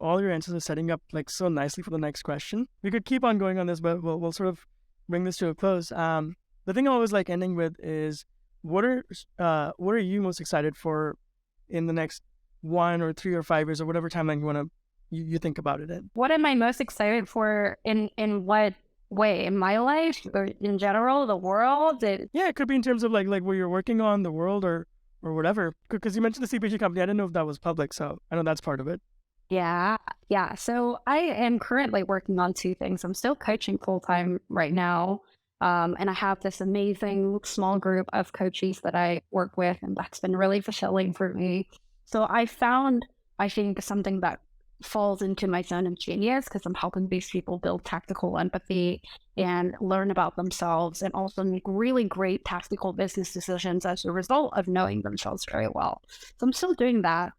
all your answers are setting up like so nicely for the next question. We could keep on going on this, but we'll sort of bring this to a close. The thing I always like ending with is what are you most excited for in the next 1 or 3 or 5 years or whatever timeline you think about it in? What am I most excited for in what way? In my life or in general, the world? Yeah, it could be in terms of like what you're working on, the world or whatever. Because you mentioned the CPG company. I didn't know if that was public, so I know that's part of it. Yeah. So I am currently working on 2 things. I'm still coaching full-time right now. And I have this amazing small group of coaches that I work with, and that's been really fulfilling for me. So I found, I think, something that falls into my zone of genius because I'm helping these people build tactical empathy and learn about themselves and also make really great tactical business decisions as a result of knowing themselves very well. So I'm still doing that.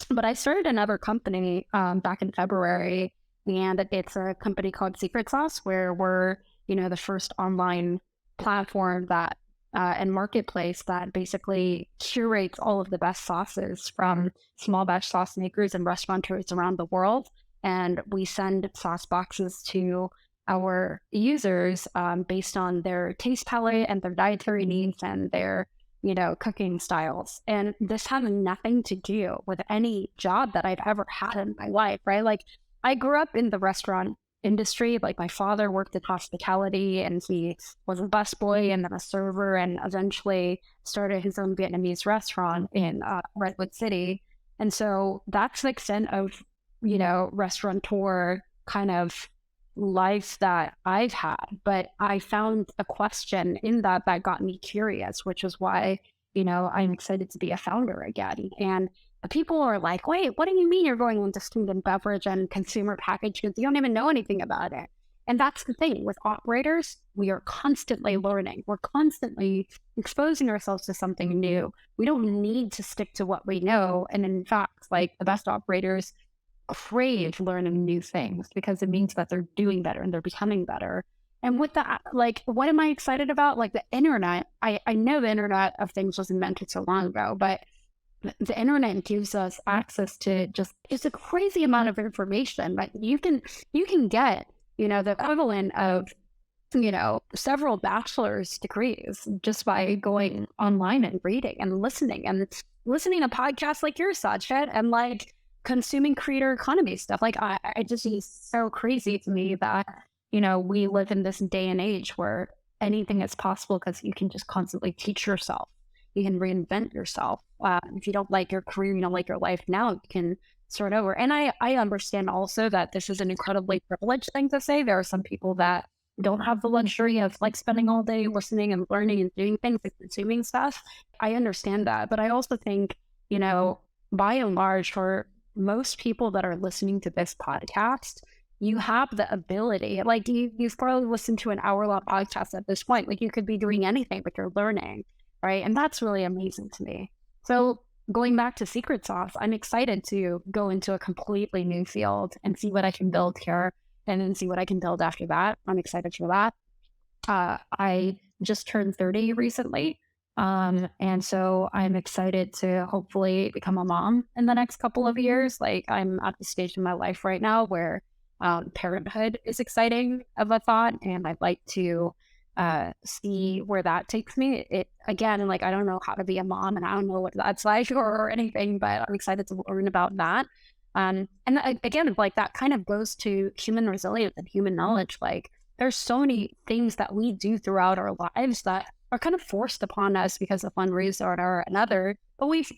But I started another company back in February, and it's a company called Secret Sauce, where we're the first online platform that and marketplace that basically curates all of the best sauces from small batch sauce makers and restaurateurs around the world. And we send sauce boxes to our users based on their taste palette and their dietary needs and their cooking styles. And this has nothing to do with any job that I've ever had in my life, right? Like I grew up in the restaurant industry. Like my father worked in hospitality and he was a busboy and then a server and eventually started his own Vietnamese restaurant in Redwood City. And so that's the extent of, restaurateur kind of life that I've had. But I found a question in that got me curious, which is why, I'm excited to be a founder again. And people are like, wait, what do you mean you're going into food and beverage and consumer packaged goods? You don't even know anything about it. And that's the thing with operators, we are constantly learning. We're constantly exposing ourselves to something new. We don't need to stick to what we know. And in fact, like the best operators crave learning new things because it means that they're doing better and they're becoming better. And with that, like, what am I excited about? Like the internet, I know the internet of things was invented so long ago, but the internet gives us access to just it's a crazy amount of information, but you can get, the equivalent of, several bachelor's degrees just by going online and reading and listening to podcasts like yours, Sachit, and like consuming creator economy stuff. Like I just is so crazy to me that, we live in this day and age where anything is possible because you can just constantly teach yourself. You can reinvent yourself. If you don't like your career, you don't like your life now, you can start over. And I understand also that this is an incredibly privileged thing to say. There are some people that don't have the luxury of like spending all day listening and learning and doing things and consuming stuff. I understand that. But I also think, by and large, for most people that are listening to this podcast, you have the ability, like you've probably listened to an hour-long podcast at this point. Like you could be doing anything, but you're learning, right? And that's really amazing to me. So going back to secret sauce, I'm excited to go into a completely new field and see what I can build here and then see what I can build after that. I'm excited for that. I just turned 30 recently. And so I'm excited to hopefully become a mom in the next couple of years. Like I'm at the stage in my life right now where parenthood is exciting of a thought, and I'd like to see where that takes me. It again, like I don't know how to be a mom, and I don't know what that's like or anything, but I'm excited to learn about that. And again, like that kind of goes to human resilience and human knowledge. Like there's so many things that we do throughout our lives that are kind of forced upon us because of one reason or another, but we've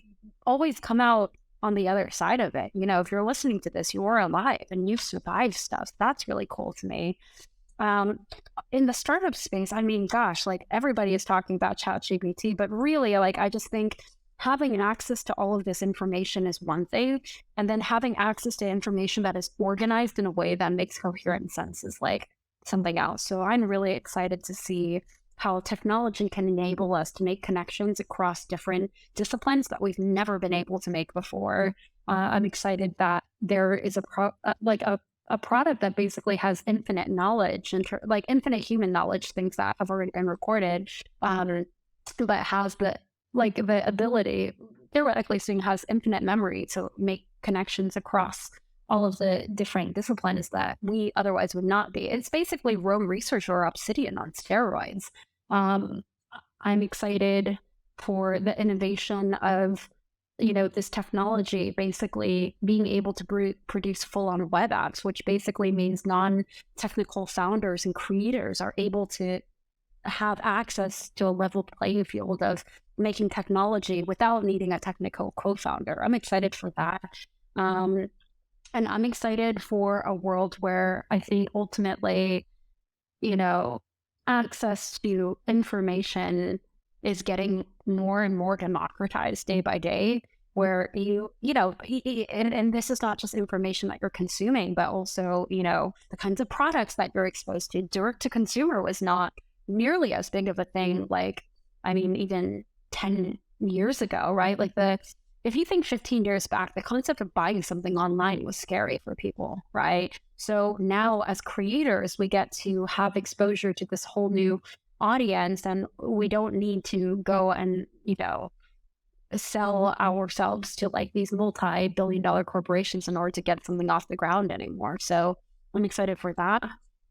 always come out on the other side of it. If you're listening to this, you are alive and you've survived stuff. That's really cool to me. In the startup space, I mean, gosh, like everybody is talking about ChatGPT, but really, like, I just think having access to all of this information is one thing. And then having access to information that is organized in a way that makes coherent sense is like something else. So I'm really excited to see how technology can enable us to make connections across different disciplines that we've never been able to make before. I'm excited that there is a product that basically has infinite knowledge and like infinite human knowledge, things that have already been recorded, but has the ability, theoretically speaking, has infinite memory to make connections across all of the different disciplines that we otherwise would not be. It's basically Rome Research or Obsidian on steroids. I'm excited for the innovation of, this technology basically being able to produce full-on web apps, which basically means non-technical founders and creators are able to have access to a level playing field of making technology without needing a technical co-founder. I'm excited for that. And I'm excited for a world where I think ultimately, access to information is getting more and more democratized day by day, where and this is not just information that you're consuming, but also, the kinds of products that you're exposed to. Direct to consumer was not nearly as big of a thing, like, I mean, even 10 years ago, right? Like if you think 15 years back, the concept of buying something online was scary for people, right? So now as creators, we get to have exposure to this whole new audience, and we don't need to go and, sell ourselves to like these multi-billion-dollar corporations in order to get something off the ground anymore. So I'm excited for that.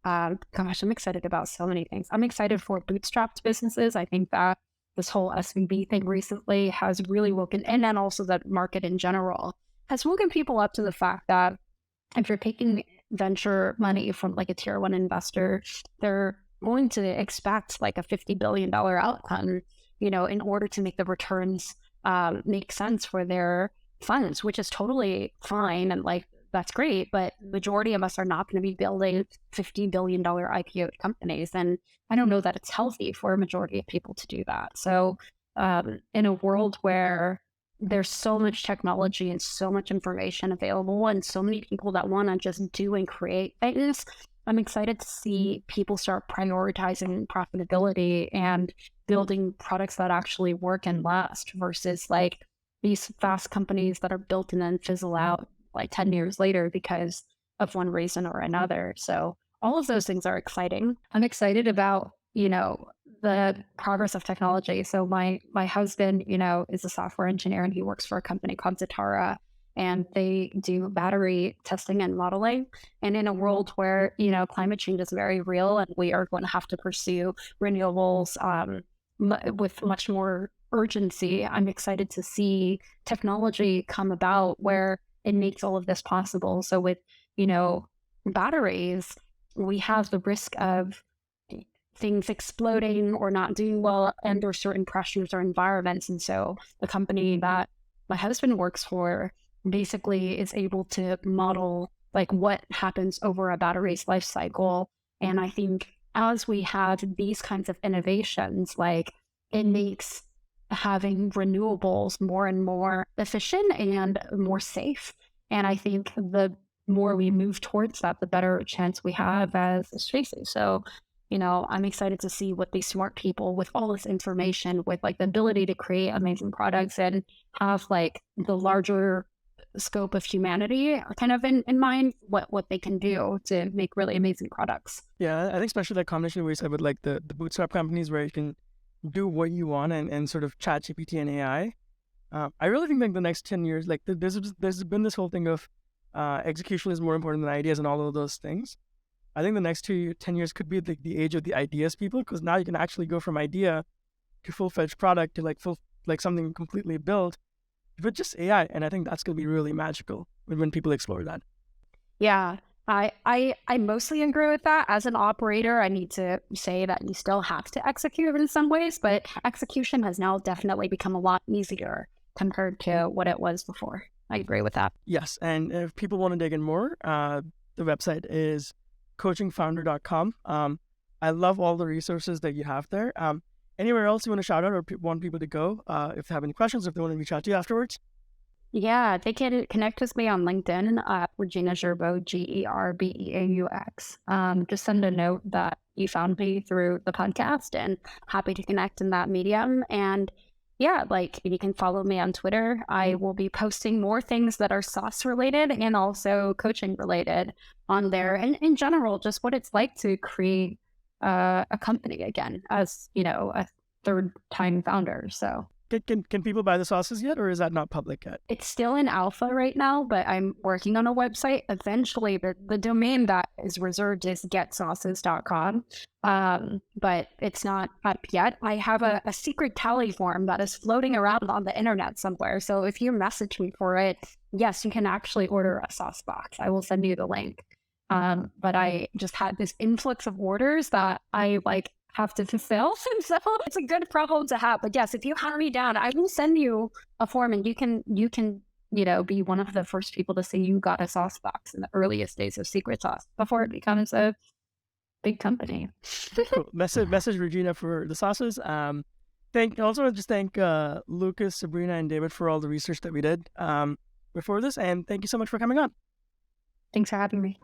Gosh, I'm excited about so many things. I'm excited for bootstrapped businesses. I think that this whole SVB thing recently has really woken, and then also the market in general has woken people up to the fact that if you're taking venture money from like a tier one investor, they're going to expect like a $50 billion outcome, in order to make the returns make sense for their funds, which is totally fine. And like, that's great, but majority of us are not going to be building $50 billion IPO companies. And I don't know that it's healthy for a majority of people to do that. So in a world where there's so much technology and so much information available and so many people that want to just do and create things, I'm excited to see people start prioritizing profitability and building products that actually work and last versus like these fast companies that are built and then fizzle out like 10 years later because of one reason or another. So all of those things are exciting. I'm excited about, the progress of technology. So my husband, is a software engineer and he works for a company called Zatara, and they do battery testing and modeling. And in a world where, climate change is very real and we are going to have to pursue renewables with much more urgency, I'm excited to see technology come about where it makes all of this possible. So with, batteries, we have the risk of things exploding or not doing well under certain pressures or environments. And so the company that my husband works for basically is able to model like what happens over a battery's life cycle. And I think as we have these kinds of innovations, like it makes having renewables more and more efficient and more safe. And I think the more we move towards that, the better chance we have as a species. So, I'm excited to see what these smart people with all this information, with like the ability to create amazing products and have like the larger scope of humanity kind of in mind, what they can do to make really amazing products. Yeah, I think especially that combination we said with like the bootstrap companies where you can do what you want and sort of chat GPT and AI. I really think like the next 10 years, like there's been this whole thing of execution is more important than ideas and all of those things. I think the next 10 years could be the age of the ideas people, because now you can actually go from idea to full-fledged product to like something completely built with just AI. And I think that's going to be really magical when people explore that. Yeah, I mostly agree with that. As an operator, I need to say that you still have to execute in some ways, but execution has now definitely become a lot easier compared to what it was before. I agree with that. Yes. And if people want to dig in more, the website is coachingfounder.com. I love all the resources that you have there. Anywhere else you want to shout out or want people to go if they have any questions, if they want to reach out to you afterwards? Yeah, they can connect with me on LinkedIn at Regina Gerbeaux, Gerbeaux. Just send a note that you found me through the podcast, and happy to connect in that medium. And yeah, like you can follow me on Twitter. I will be posting more things that are sauce related and also coaching related on there. And in general, just what it's like to create a company again as, a third time founder. So Can people buy the sauces yet, or is that not public yet? it's still in alpha right now, but I'm working on a website. Eventually, the domain that is reserved is getsauces.com, but it's not up yet. I have a secret tally form that is floating around on the internet somewhere. So if you message me for it, yes, you can actually order a sauce box. I will send you the link. But I just had this influx of orders that I have to fulfill. And so it's a good problem to have. But yes, if you hunt me down, I will send you a form, and you can, be one of the first people to say you got a sauce box in the earliest days of Secret Sauce before it becomes a big company. Cool. Message Regina for the sauces. Also just thank Lucas, Sabrina, and David for all the research that we did before this. And thank you so much for coming on. Thanks for having me.